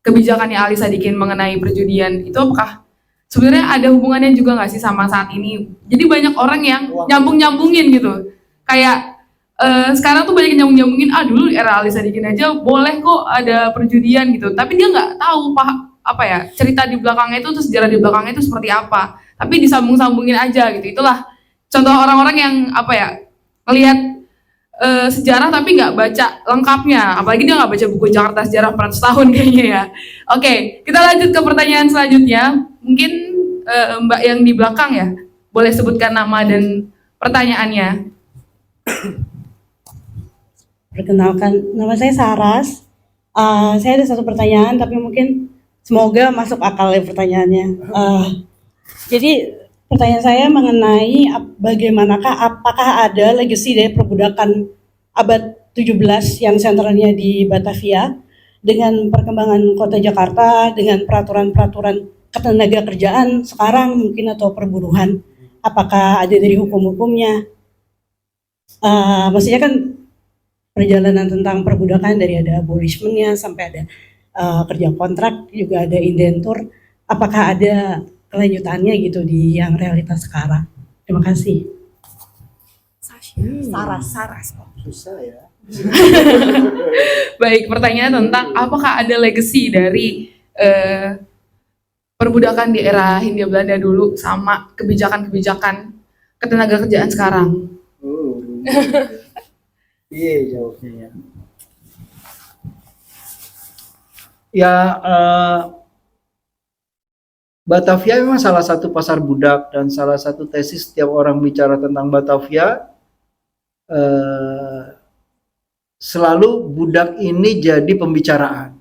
kebijakannya Ali Sadikin mengenai perjudian itu apakah sebenarnya ada hubungannya juga nggak sih sama saat ini? Jadi banyak orang yang nyambung-nyambungin gitu, kayak sekarang tuh banyak yang nyambung-nyambungin, dulu era Ali Sadikin aja boleh kok ada perjudian gitu, tapi dia nggak tahu apa ya cerita di belakangnya itu, terus sejarah di belakangnya itu seperti apa, tapi disambung-sambungin aja gitu. Itulah contoh orang-orang yang apa ya, ngelihat sejarah tapi nggak baca lengkapnya, apalagi dia nggak baca buku Jakarta Sejarah 400 tahun kayaknya ya. Oke, kita lanjut ke pertanyaan selanjutnya. Mungkin Mbak yang di belakang ya, boleh sebutkan nama dan pertanyaannya. Perkenalkan, nama saya Saras. Saya ada satu pertanyaan, tapi mungkin semoga masuk akal ya pertanyaannya. Jadi pertanyaan saya mengenai apakah ada legacy dari perbudakan abad 17 yang sentralnya di Batavia dengan perkembangan kota Jakarta, dengan peraturan-peraturan ketenaga kerjaan sekarang mungkin atau perburuhan. Apakah ada dari hukum-hukumnya? Maksudnya kan perjalanan tentang perbudakan dari ada abolishment-nya sampai ada kerja kontrak, juga ada indentur. Apakah ada kelanjutannya gitu di yang realitas sekarang? Terima kasih. Saras. Susah ya. Baik, pertanyaan tentang apakah ada legacy dari perbudakan di era Hindia Belanda dulu sama kebijakan-kebijakan ketenaga kerjaan sekarang. Iya jawabnya ya. Ya Batavia memang salah satu pasar budak, dan salah satu tesis setiap orang bicara tentang Batavia selalu budak ini jadi pembicaraan.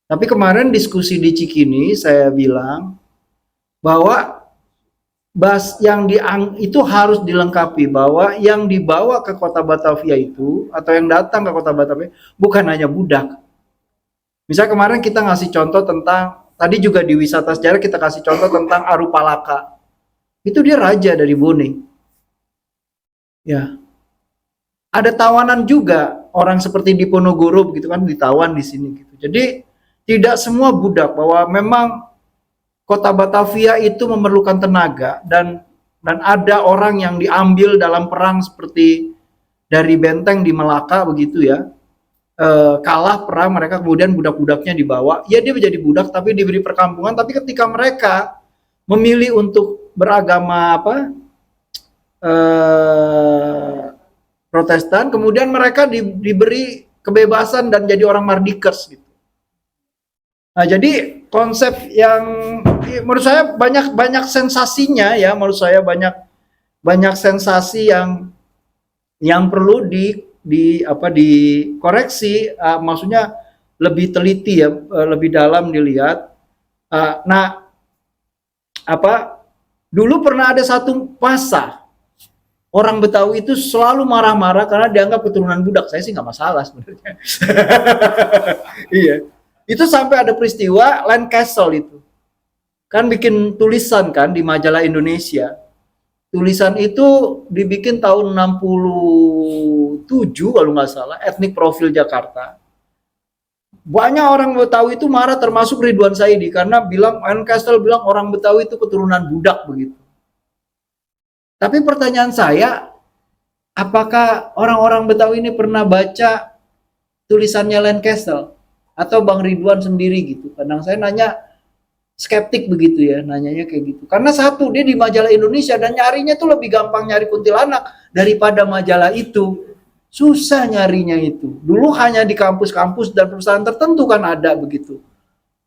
Tapi kemarin diskusi di Cikini saya bilang bahwa itu harus dilengkapi, bahwa yang dibawa ke kota Batavia itu atau yang datang ke kota Batavia bukan hanya budak. Misalnya kemarin kita ngasih contoh tentang, tadi juga di wisata sejarah kita kasih contoh tentang Arupalaka. Itu dia raja dari Bone. Ya. Ada tawanan juga, orang seperti Diponegoro begitu kan ditawan di sini gitu. Jadi tidak semua budak, bahwa memang kota Batavia itu memerlukan tenaga, dan ada orang yang diambil dalam perang seperti dari benteng di Melaka begitu ya. Kalah perang mereka, kemudian budak-budaknya dibawa, ya dia menjadi budak tapi diberi perkampungan, tapi ketika mereka memilih untuk beragama Protestan, kemudian mereka diberi kebebasan dan jadi orang mardikers gitu. Nah, jadi konsep yang menurut saya banyak sensasinya ya, menurut saya banyak sensasi yang perlu dikoreksi, maksudnya lebih teliti ya, lebih dalam dilihat. Dulu pernah ada satu masa orang Betawi itu selalu marah-marah karena dianggap keturunan budak. Saya sih nggak masalah sebenarnya. Iya, itu sampai ada peristiwa Lancaster itu kan bikin tulisan kan di majalah Indonesia. Tulisan itu dibikin tahun 67 kalau nggak salah, etnik profil Jakarta. Banyak orang Betawi itu marah, termasuk Ridwan Saidi, karena Lancaster bilang orang Betawi itu keturunan budak begitu. Tapi pertanyaan saya, apakah orang-orang Betawi ini pernah baca tulisannya Lancaster atau Bang Ridwan sendiri gitu? Kadang saya nanya, skeptik begitu ya, nanyanya kayak gitu. Karena satu, dia di majalah Indonesia dan nyarinya tuh lebih gampang nyari kuntilanak daripada majalah itu. Susah nyarinya itu. Dulu hanya di kampus-kampus dan perusahaan tertentu kan ada begitu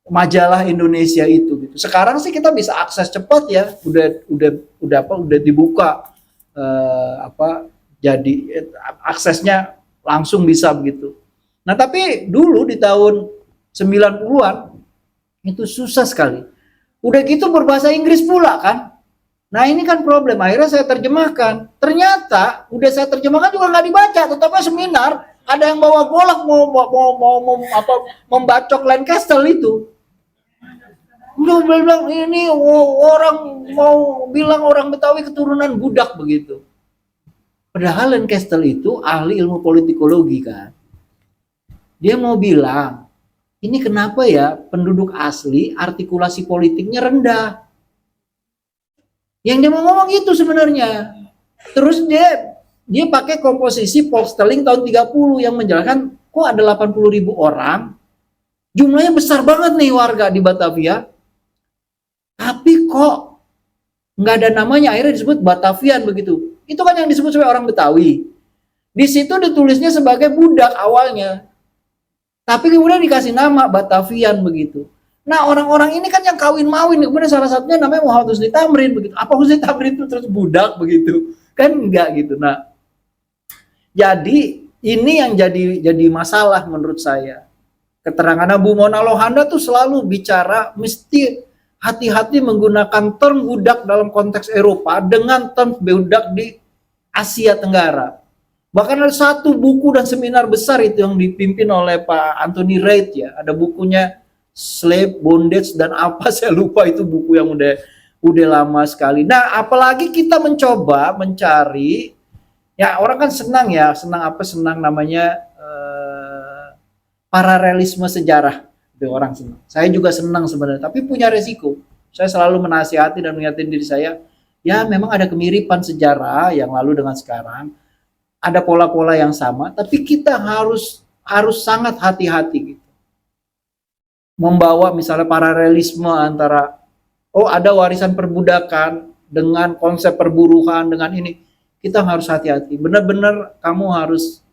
majalah Indonesia itu gitu. Sekarang sih kita bisa akses cepat ya, udah dibuka jadi aksesnya langsung bisa begitu. Nah, tapi dulu di tahun 90-an Itu susah sekali. Udah gitu berbahasa Inggris pula kan. Nah ini kan problem, akhirnya saya terjemahkan. Ternyata udah saya terjemahkan juga nggak dibaca, tetapnya seminar ada yang bawa golok mau membacok Lancaster itu. Udah bilang ini orang mau bilang orang Betawi keturunan budak begitu. Padahal Lancaster itu ahli ilmu politikologi kan. Dia mau bilang, ini kenapa ya penduduk asli artikulasi politiknya rendah. Yang dia mau ngomong itu sebenarnya. Terus dia pakai komposisi Paul Stirling tahun 30 yang menjelaskan kok ada 80.000 orang, jumlahnya besar banget nih warga di Batavia, tapi kok nggak ada namanya, akhirnya disebut Batavian begitu. Itu kan yang disebut sebagai orang Betawi. Di situ ditulisnya sebagai budak awalnya, tapi kemudian dikasih nama Batavian begitu. Nah orang-orang ini kan yang kawin-mawin, kemudian salah satunya namanya Muhammad Husni Tamrin begitu. Apa Husni Tamrin itu terus budak begitu? Kan enggak gitu. Nah, jadi ini yang jadi masalah menurut saya. Keterangan Abu Mona Lohanda tuh selalu bicara mesti hati-hati menggunakan term budak dalam konteks Eropa dengan term budak di Asia Tenggara. Bahkan ada satu buku dan seminar besar itu yang dipimpin oleh Pak Anthony Reid ya. Ada bukunya Slave, Bondage, dan apa saya lupa, itu buku yang udah lama sekali. Nah, apalagi kita mencoba mencari, ya orang kan senang namanya paralelisme sejarah. Itu orang senang. Saya juga senang sebenarnya, tapi punya resiko. Saya selalu menasihati dan mengingatkan diri saya, ya memang ada kemiripan sejarah yang lalu dengan sekarang. Ada pola-pola yang sama, tapi kita harus sangat hati-hati gitu. Membawa misalnya paralelisme antara ada warisan perbudakan dengan konsep perburuhan dengan ini, kita harus hati-hati. Benar-benar kamu harus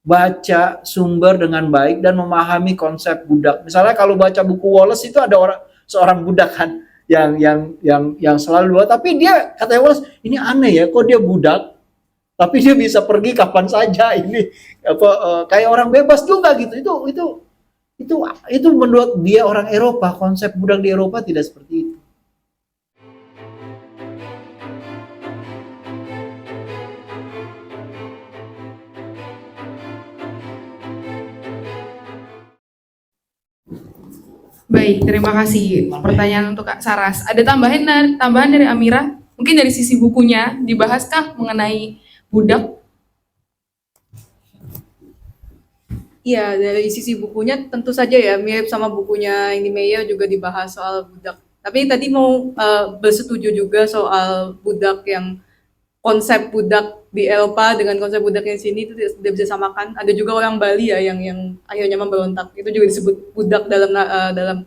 baca sumber dengan baik dan memahami konsep budak. Misalnya kalau baca buku Wallace itu ada seorang budak kan yang selalu luar, tapi dia katanya Wallace, ini aneh ya, kok dia budak tapi dia bisa pergi kapan saja, ini kayak orang bebas juga gitu. Itu menurut dia orang Eropa, konsep budak di Eropa tidak seperti itu. Baik, terima kasih pertanyaan untuk Kak Saras. Ada tambahan dari Amira? Mungkin dari sisi bukunya dibahaskah mengenai budak? Iya, dari sisi bukunya tentu saja ya mirip sama bukunya Amy Meyer juga dibahas soal budak. Tapi tadi mau bersetuju juga soal budak yang konsep budak di Eropa dengan konsep budak yang sini itu tidak bisa samakan. Ada juga orang Bali ya yang akhirnya memberontak. Itu juga disebut budak dalam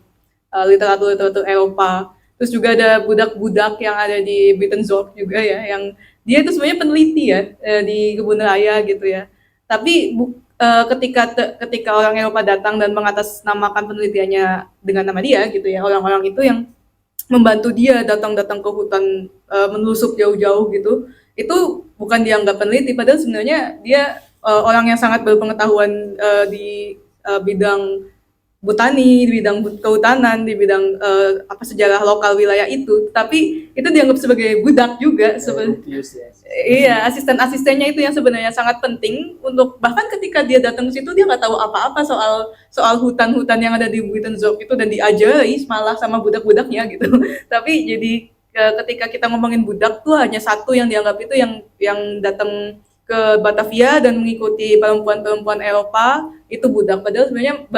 literatur Eropa. Terus juga ada budak-budak yang ada di Buitenzorg juga ya, yang dia itu sebenarnya peneliti ya di kebun raya gitu ya. Tapi ketika orang Eropa datang dan mengatasnamakan penelitiannya dengan nama dia gitu ya, orang-orang itu yang membantu dia datang ke hutan menelusup jauh-jauh gitu, itu bukan dianggap peneliti, padahal sebenarnya dia orang yang sangat berpengetahuan di bidang botani, di bidang kehutanan, di bidang sejarah lokal wilayah itu, tapi itu dianggap sebagai budak juga. Iya, asisten-asistennya itu yang sebenarnya sangat penting untuk, bahkan ketika dia datang ke situ dia nggak tahu apa-apa soal hutan-hutan yang ada di Buitenzorg itu, dan diajari malah sama budak-budaknya gitu. Tapi jadi ketika kita ngomongin budak tuh hanya satu yang dianggap itu yang datang ke Batavia dan mengikuti perempuan-perempuan Eropa itu budak, padahal sebenarnya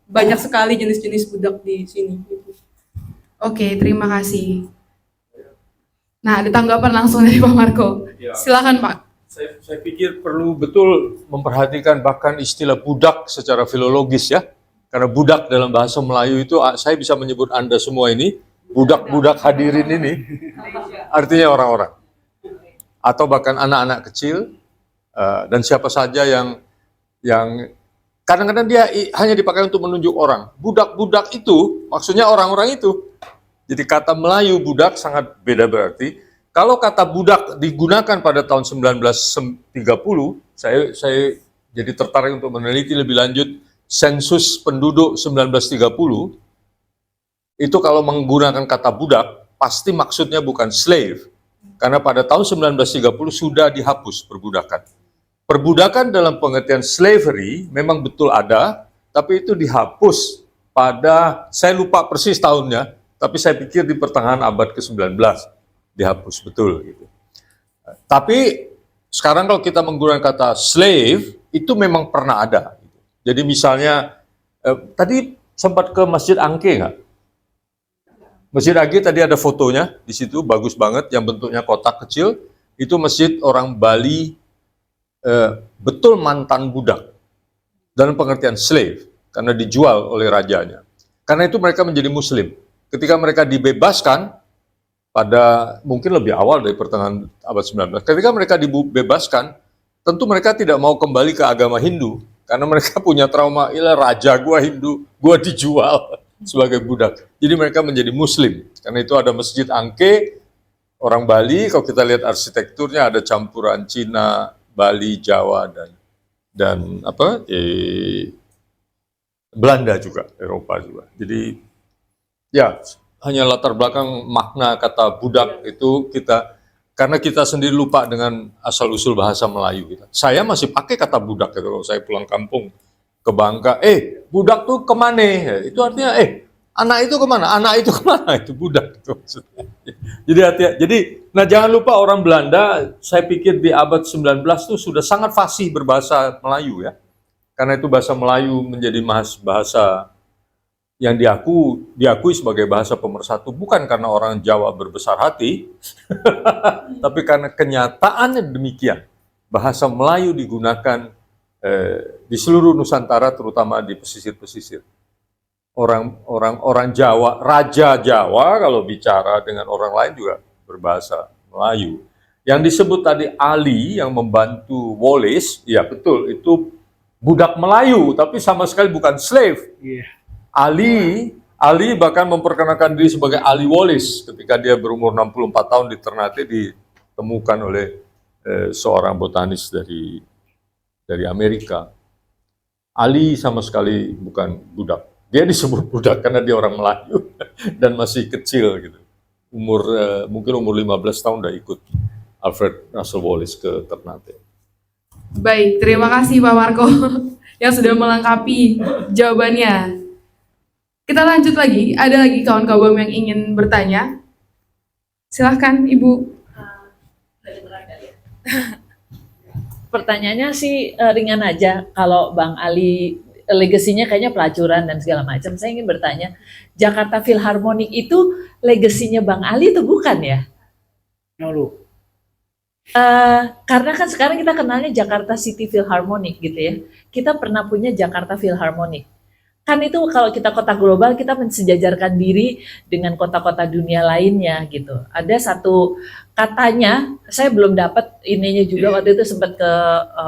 banyak sekali jenis-jenis budak di sini. Oke, terima kasih. Nah, ada tanggapan langsung dari Pak Marco. Ya. Silakan Pak. Saya pikir perlu betul memperhatikan bahkan istilah budak secara filologis ya. Karena budak dalam bahasa Melayu itu, saya bisa menyebut Anda semua ini, budak-budak hadirin ini, artinya orang-orang. Atau bahkan anak-anak kecil, dan siapa saja yang kadang-kadang dia hanya dipakai untuk menunjuk orang. Budak-budak itu maksudnya orang-orang itu. Jadi kata Melayu budak sangat beda berarti. Kalau kata budak digunakan pada tahun 1930, saya jadi tertarik untuk meneliti lebih lanjut sensus penduduk 1930. itu kalau menggunakan kata budak, pasti maksudnya bukan slave. Karena pada tahun 1930 sudah dihapus perbudakan. Perbudakan dalam pengertian slavery memang betul ada, tapi itu dihapus pada, saya lupa persis tahunnya, tapi saya pikir di pertengahan abad ke-19 dihapus, betul gitu. Tapi sekarang kalau kita menggunakan kata slave, itu memang pernah ada. Jadi misalnya, tadi sempat ke Masjid Angke nggak? Masjid Angke tadi ada fotonya di situ, bagus banget, yang bentuknya kotak kecil. Itu masjid orang Bali, betul mantan budak, dalam pengertian slave, karena dijual oleh rajanya. Karena itu mereka menjadi muslim. Ketika mereka dibebaskan, pada mungkin lebih awal dari pertengahan abad 19, ketika mereka dibebaskan, tentu mereka tidak mau kembali ke agama Hindu, karena mereka punya trauma, ilah raja gua Hindu, gua dijual sebagai budak. Jadi mereka menjadi muslim. Karena itu ada Masjid Angke, orang Bali, kalau kita lihat arsitekturnya ada campuran Cina, Bali, Jawa, dan Belanda juga, Eropa juga. Jadi ya hanya latar belakang makna kata budak itu karena kita sendiri lupa dengan asal usul bahasa Melayu kita. Saya masih pakai kata budak gitu, kalau saya pulang kampung ke Bangka, budak tuh kemana? Itu artinya anak itu kemana? Anak itu kemana? Itu budak itu maksudnya. Jadi hati-hati. Nah jangan lupa orang Belanda, saya pikir di abad 19 itu sudah sangat fasih berbahasa Melayu ya. Karena itu bahasa Melayu menjadi bahasa yang diakui sebagai bahasa pemersatu, bukan karena orang Jawa berbesar hati, tapi karena kenyataannya demikian. Bahasa Melayu digunakan di seluruh Nusantara, terutama di pesisir-pesisir. Orang Jawa, Raja Jawa kalau bicara dengan orang lain juga berbahasa Melayu. Yang disebut tadi Ali yang membantu Wallace, ya betul, itu budak Melayu, tapi sama sekali bukan slave. Ali bahkan memperkenalkan diri sebagai Ali Wallace ketika dia berumur 64 tahun di Ternate, ditemukan oleh seorang botanis dari Amerika. Ali sama sekali bukan budak. Dia disebut budak karena dia orang Melayu dan masih kecil gitu. Mungkin umur 15 tahun udah ikut Alfred Russel Wallace ke Ternate. Baik, terima kasih Pak Marco yang sudah melengkapi jawabannya. Kita lanjut lagi, ada lagi kawan-kawan yang ingin bertanya. Silahkan Ibu. Pertanyaannya sih ringan aja. Kalau Bang Ali legasinya kayaknya pelacuran dan segala macam. Saya ingin bertanya, Jakarta Philharmonic itu legasinya Bang Ali itu bukan ya? Lalu, Karena kan sekarang kita kenalnya Jakarta City Philharmonic gitu ya. Kita pernah punya Jakarta Philharmonic. Kan itu kalau kita kota global, kita mensejajarkan diri dengan kota-kota dunia lainnya gitu. Ada satu katanya, saya belum dapat ininya juga, waktu itu sempat ke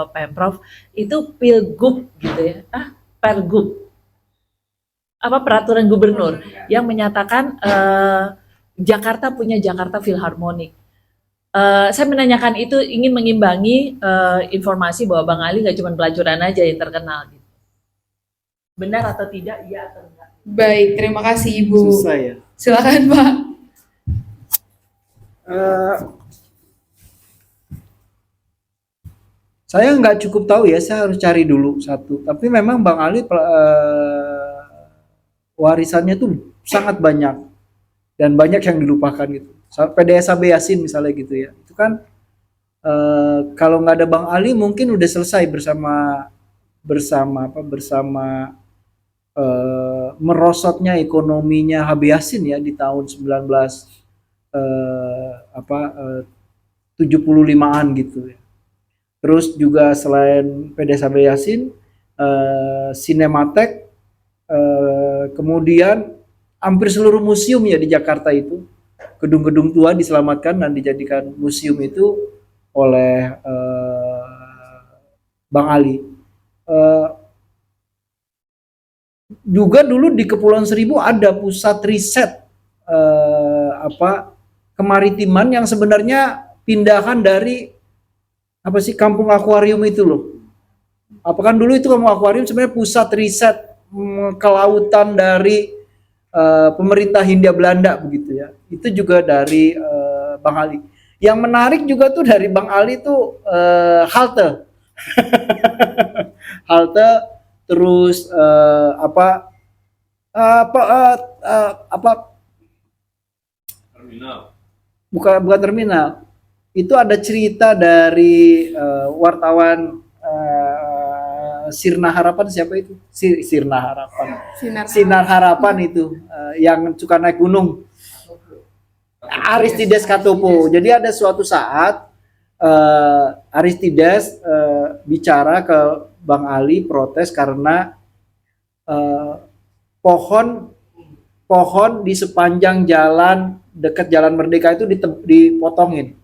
Pemprov, itu Pilgub gitu ya, Pergub, peraturan gubernur yang menyatakan Jakarta punya Jakarta Philharmonic. Saya menanyakan itu ingin mengimbangi informasi bahwa Bang Ali nggak cuma pelacuran aja yang terkenal gitu. Benar atau tidak, iya atau enggak? Baik, terima kasih Ibu. susah ya. Silakan Pak. Saya nggak cukup tahu ya, saya harus cari dulu satu. Tapi memang Bang Ali warisannya tuh sangat banyak dan banyak yang dilupakan gitu. PDSAB Yasin misalnya gitu ya. Itu kan kalau nggak ada Bang Ali mungkin udah selesai bersama merosotnya ekonominya HB Yasin ya di tahun 75-an gitu ya. Terus juga selain PDSAB Yasin, Cinematek, kemudian hampir seluruh museum ya di Jakarta itu, gedung-gedung tua diselamatkan dan dijadikan museum itu oleh Bang Ali. Juga dulu di Kepulauan Seribu ada pusat riset kemaritiman yang sebenarnya pindahan dari kampung akuarium itu loh. Apakah dulu itu kampung akuarium sebenarnya pusat riset kelautan dari pemerintah Hindia Belanda begitu ya. Itu juga dari Bang Ali. Yang menarik juga tuh dari Bang Ali tuh halte. Halte terus apa Terminal. bukan terminal. Itu ada cerita dari wartawan Sirna Harapan, siapa itu? Sirna Harapan. Sinar Harapan itu yang suka naik gunung. Aristides Katopo. Jadi ada suatu saat Aristides bicara ke Bang Ali protes karena pohon di sepanjang jalan dekat Jalan Merdeka itu dipotongin.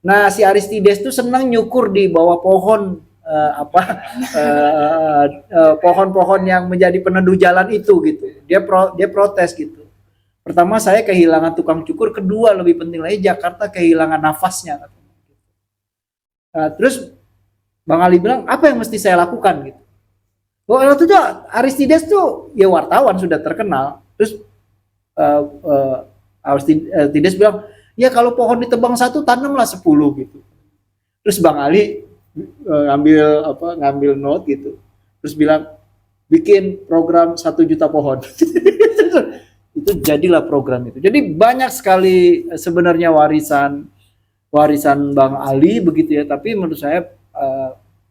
Nah, si Aristides tuh senang nyukur di bawah pohon pohon-pohon yang menjadi peneduh jalan itu gitu. Dia protes gitu. Pertama, saya kehilangan tukang cukur, kedua lebih penting lagi Jakarta kehilangan nafasnya. Terus Bang Ali bilang, apa yang mesti saya lakukan gitu. Waktu itu Aristides tuh ya wartawan sudah terkenal. Terus Aristides bilang, ya kalau pohon ditebang satu tanamlah 10 gitu. Terus Bang Ali ngambil note gitu. Terus bilang bikin program 1 juta pohon. Itu jadilah program itu. Jadi banyak sekali sebenarnya warisan Bang Ali begitu ya. Tapi menurut saya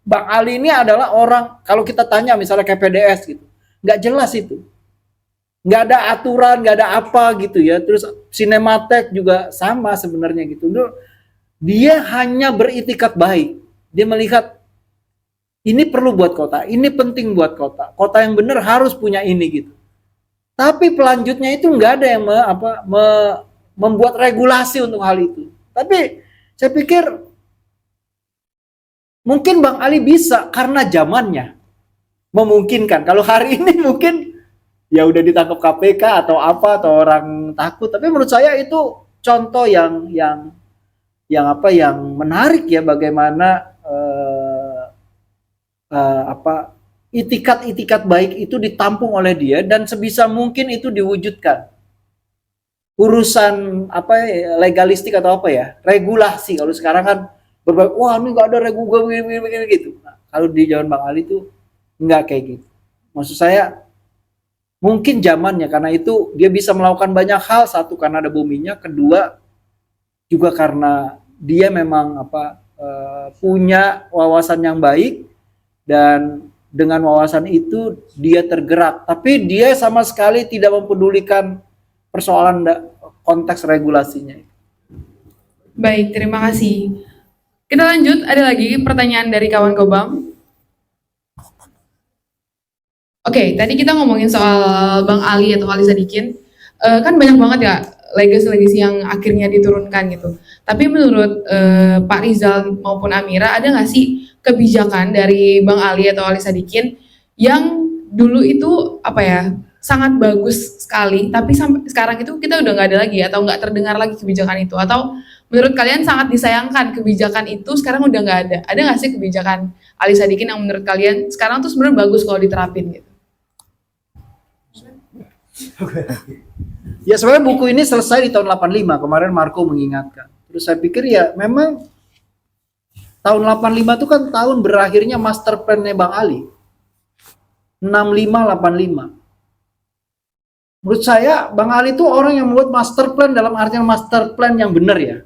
Bang Ali ini adalah orang, kalau kita tanya misalnya kayak PDS gitu, nggak jelas itu. Nggak ada aturan, nggak ada apa gitu ya. Terus Sinematek juga sama sebenarnya gitu. Dia hanya beritikat baik. Dia melihat ini perlu buat kota, ini penting buat kota. Kota yang benar harus punya ini gitu. Tapi pelanjutnya itu nggak ada yang membuat regulasi untuk hal itu. Tapi saya pikir mungkin Bang Ali bisa karena zamannya memungkinkan. Kalau hari ini mungkin ya udah ditangkap KPK atau apa atau orang takut. Tapi menurut saya itu contoh yang menarik ya, bagaimana itikat-itikat baik itu ditampung oleh dia dan sebisa mungkin itu diwujudkan. Urusan legalistik atau regulasi, kalau sekarang kan wah ini nggak ada regulasi gitu. Nah, kalau di zaman Bang Ali itu nggak kayak gitu. Maksud saya mungkin zamannya, karena itu dia bisa melakukan banyak hal. Satu, karena ada buminya. Kedua, juga karena dia memang punya wawasan yang baik, dan dengan wawasan itu dia tergerak. Tapi dia sama sekali tidak mempedulikan persoalan konteks regulasinya. Baik, terima kasih. Kita lanjut, ada lagi pertanyaan dari kawan Gobam. Oke, tadi kita ngomongin soal Bang Ali atau Ali Sadikin. Kan banyak banget ya legasi-legasi yang akhirnya diturunkan gitu. Tapi menurut Pak Rizal maupun Amira, ada nggak sih kebijakan dari Bang Ali atau Ali Sadikin yang dulu itu sangat bagus sekali, tapi sampai sekarang itu kita udah nggak ada lagi atau nggak terdengar lagi kebijakan itu? Atau menurut kalian sangat disayangkan kebijakan itu sekarang udah nggak ada? Ada nggak sih kebijakan Ali Sadikin yang menurut kalian sekarang tuh sebenarnya bagus kalau diterapin gitu? Ya sebenarnya buku ini selesai di tahun 85, kemarin Marco mengingatkan. Terus saya pikir ya memang tahun 85 itu kan tahun berakhirnya master plan-nya Bang Ali. 65-85. Menurut saya Bang Ali itu orang yang membuat master plan dalam artian master plan yang benar ya.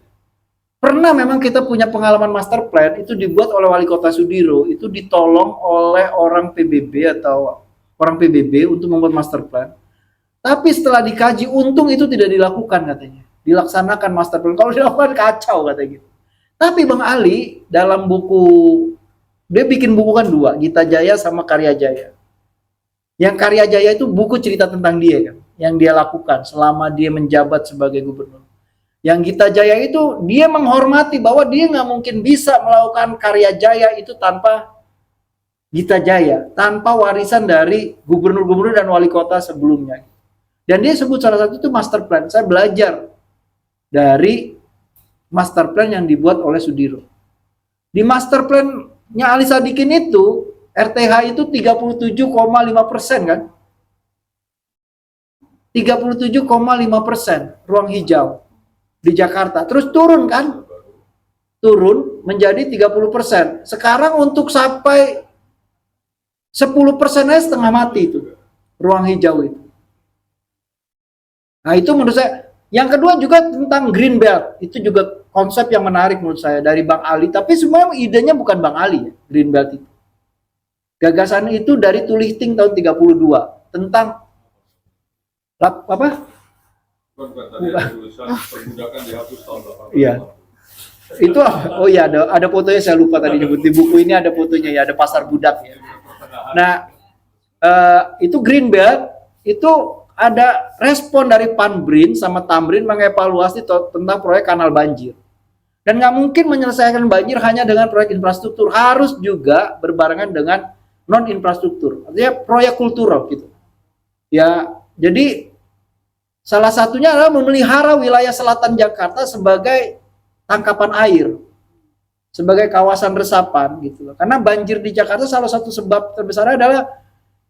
Pernah memang kita punya pengalaman master plan itu dibuat oleh Wali Kota Sudiro, itu ditolong oleh orang PBB atau orang PBB untuk membuat master plan. Tapi setelah dikaji, untung itu tidak dilakukan katanya. Dilaksanakan master plan. Kalau dilakukan kacau katanya gitu. Tapi Bang Ali dalam buku, dia bikin buku kan 2, Gita Jaya sama Karya Jaya. Yang Karya Jaya itu buku cerita tentang dia kan, yang dia lakukan selama dia menjabat sebagai gubernur. Yang Gita Jaya itu dia menghormati bahwa dia nggak mungkin bisa melakukan Karya Jaya itu tanpa Gita Jaya, tanpa warisan dari gubernur-gubernur dan wali kota sebelumnya. Dan dia sebut salah satu itu master plan. Saya belajar dari master plan yang dibuat oleh Sudiro. Di master plan-nya Ali Sadikin itu RTH itu 37,5% kan. 37,5% ruang hijau di Jakarta. Terus turun kan? Turun menjadi 30%. Sekarang untuk sampai 10% aja setengah mati itu ruang hijau itu. Nah itu menurut saya. Yang kedua juga tentang Green Belt. Itu juga konsep yang menarik menurut saya dari Bang Ali. Tapi sebenarnya idenya bukan Bang Ali ya, Green Belt itu. Gagasan itu dari Tulichting tahun 32 tentang apa? Perbudakan dihapus tahun 80. Iya. Itu apa? Oh iya ada fotonya, saya lupa tadi nyebut di buku ini, ada fotonya ya, ada pasar budak ya. Nah, itu Green Belt itu ada respon dari Panbrin sama Tamrin mengevaluasi tentang proyek kanal banjir. Dan nggak mungkin menyelesaikan banjir hanya dengan proyek infrastruktur, harus juga berbarengan dengan non infrastruktur, artinya proyek kultural gitu. Ya, jadi salah satunya adalah memelihara wilayah selatan Jakarta sebagai tangkapan air, sebagai kawasan resapan gitu loh. Karena banjir di Jakarta salah satu sebab terbesar adalah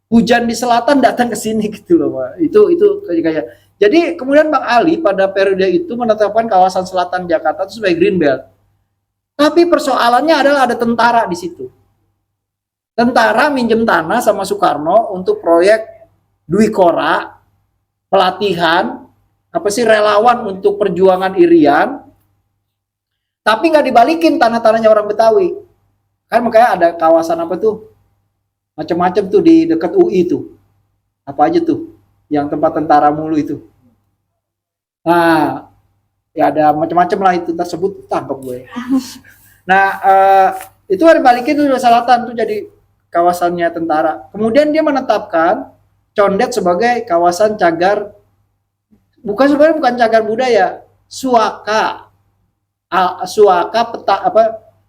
hujan di selatan datang ke sini gitu loh, Pak. Itu kayak. Jadi kemudian Bang Ali pada periode itu menetapkan kawasan selatan Jakarta itu sebagai Green Belt. Tapi persoalannya adalah ada tentara di situ. Tentara minjem tanah sama Soekarno untuk proyek Dwi Kora, pelatihan, relawan untuk perjuangan Irian, tapi nggak dibalikin tanah-tanahnya orang Betawi. Kan makanya ada kawasan apa tuh, macam-macam tuh di dekat UI tuh, apa aja tuh, yang tempat tentara mulu itu. Nah, ya ada macam-macam lah itu tersebut, tangkap gue. Nah, itu ada balikin tuh selatan tuh jadi kawasannya tentara. Kemudian dia menetapkan Condet sebagai kawasan cagar, sebenarnya bukan cagar budaya, suaka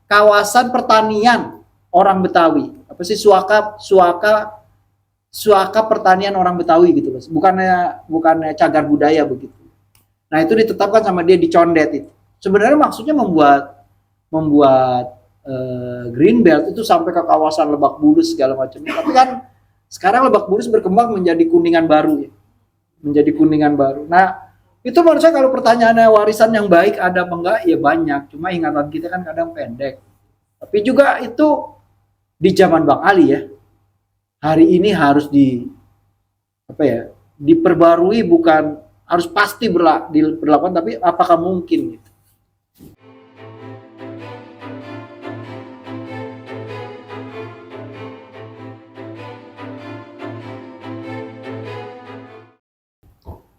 kawasan pertanian orang Betawi. Apa sih suaka pertanian orang Betawi gitu loh. Bukannya cagar budaya begitu. Nah, itu ditetapkan sama dia di Condet itu. Sebenarnya maksudnya membuat Green Belt itu sampai ke kawasan Lebak Bulus segala macam. Tapi kan sekarang Lebak Bulus berkembang menjadi Kuningan baru ya. Menjadi Kuningan baru. Nah, itu menurut saya kalau pertanyaannya warisan yang baik ada apa enggak, ya banyak. Cuma ingatan kita kan kadang pendek. Tapi juga itu di zaman Bang Ali ya. Hari ini harus diperbarui, bukan harus pasti berlakukan, tapi apakah mungkin gitu.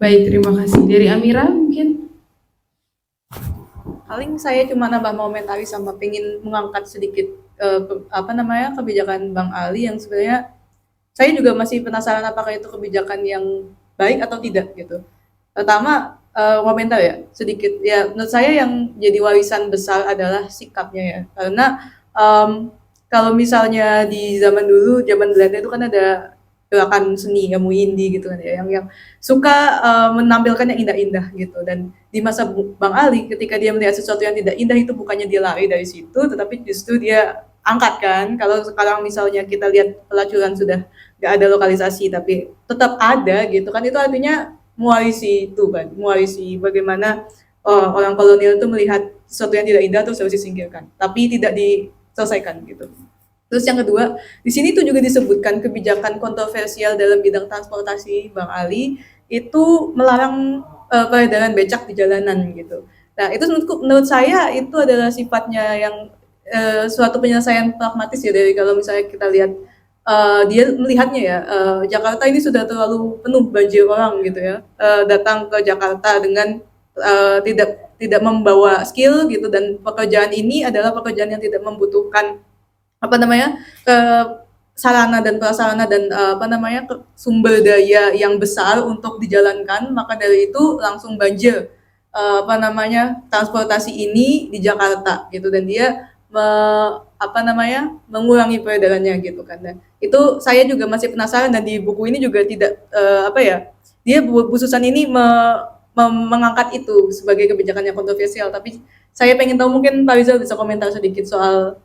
Baik, terima kasih. Dari Amira mungkin? Paling saya cuma nambah momentari sama pengen mengangkat sedikit kebijakan Bang Ali yang sebenarnya saya juga masih penasaran apakah itu kebijakan yang baik atau tidak gitu. Pertama, komentar ya sedikit ya, menurut saya yang jadi warisan besar adalah sikapnya ya, karena kalau misalnya di zaman dulu, zaman Belanda itu kan ada gerakan seni kamu indie gitu kan ya, yang suka menampilkan yang indah-indah gitu. Dan di masa Bang Ali ketika dia melihat sesuatu yang tidak indah itu bukannya dia lari dari situ, tetapi justru dia angkat kan. Kalau sekarang misalnya kita lihat pelacuran sudah nggak ada lokalisasi tapi tetap ada gitu kan, itu artinya mewarisi itu kan, mewarisi bagaimana orang kolonial itu melihat sesuatu yang tidak indah terus harus disingkirkan tapi tidak diselesaikan gitu. Terus yang kedua, di sini tuh juga disebutkan kebijakan kontroversial dalam bidang transportasi Bang Ali itu melarang peredaran becak di jalanan gitu. Nah, itu menurut saya itu adalah sifatnya yang suatu penyelesaian pragmatis ya, dari kalau misalnya kita lihat dia melihatnya ya, Jakarta ini sudah terlalu penuh banjir orang gitu ya, datang ke Jakarta dengan tidak membawa skill gitu, dan pekerjaan ini adalah pekerjaan yang tidak membutuhkan sarana dan prasarana dan sumber daya yang besar untuk dijalankan. Maka dari itu langsung banjir transportasi ini di Jakarta gitu, dan dia mengurangi peredarannya gitu kan. Dan itu saya juga masih penasaran, dan di buku ini juga tidak dia Bu Susan ini mengangkat itu sebagai kebijakan yang kontroversial. Tapi saya pengen tahu, mungkin Pak Rizal bisa komentar sedikit soal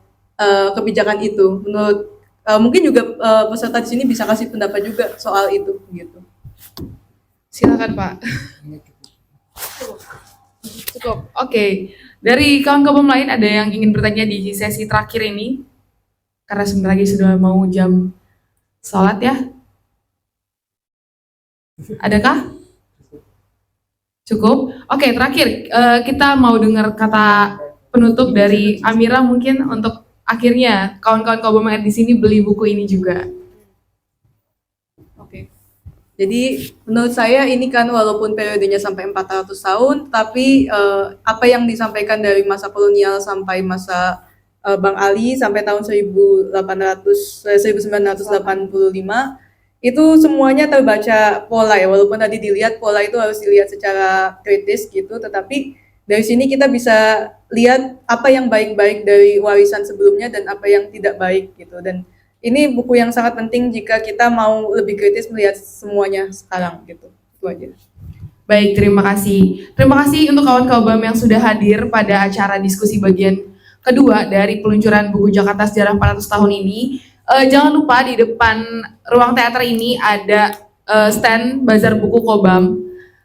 kebijakan itu. Menurut mungkin juga peserta di sini bisa kasih pendapat juga soal itu gitu. Silakan Pak. Cukup. Oke. Dari kawan-kawan lain ada yang ingin bertanya di sesi terakhir ini? Karena sebentar lagi sudah mau jam sholat ya. Adakah? Cukup. Oke, terakhir kita mau dengar kata penutup dari Amira mungkin untuk akhirnya kawan-kawan Kobam di sini beli buku ini juga. Oke. Jadi menurut saya ini kan walaupun periodenya sampai 400 tahun, tapi apa yang disampaikan dari masa kolonial sampai masa Bang Ali sampai tahun 1985 itu semuanya terbaca pola ya, walaupun tadi dilihat pola itu harus dilihat secara kritis gitu, tetapi dari sini kita bisa lihat apa yang baik-baik dari warisan sebelumnya dan apa yang tidak baik gitu. Dan ini buku yang sangat penting jika kita mau lebih kritis melihat semuanya sekarang gitu. Itu aja. Baik, terima kasih. Terima kasih untuk kawan Kobam yang sudah hadir pada acara diskusi bagian kedua dari peluncuran buku Jakarta Sejarah 400 tahun ini. Jangan lupa di depan ruang teater ini ada stand Bazar Buku Kobam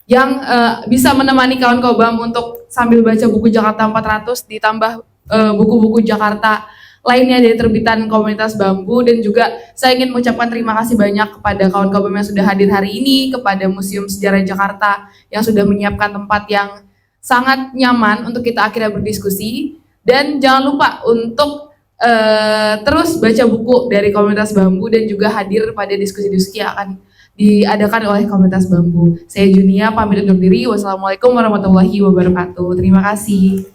yang bisa menemani kawan Kobam untuk sambil baca buku Jakarta 400 ditambah buku-buku Jakarta lainnya dari terbitan komunitas Bambu. Dan juga saya ingin mengucapkan terima kasih banyak kepada kawan Kobam yang sudah hadir hari ini, kepada Museum Sejarah Jakarta yang sudah menyiapkan tempat yang sangat nyaman untuk kita akhirnya berdiskusi. Dan jangan lupa untuk terus baca buku dari komunitas Bambu dan juga hadir pada diskusi-diskusi yang akan diadakan oleh komunitas Bambu. Saya Junia pamit undur diri. Wassalamualaikum warahmatullahi wabarakatuh. Terima kasih.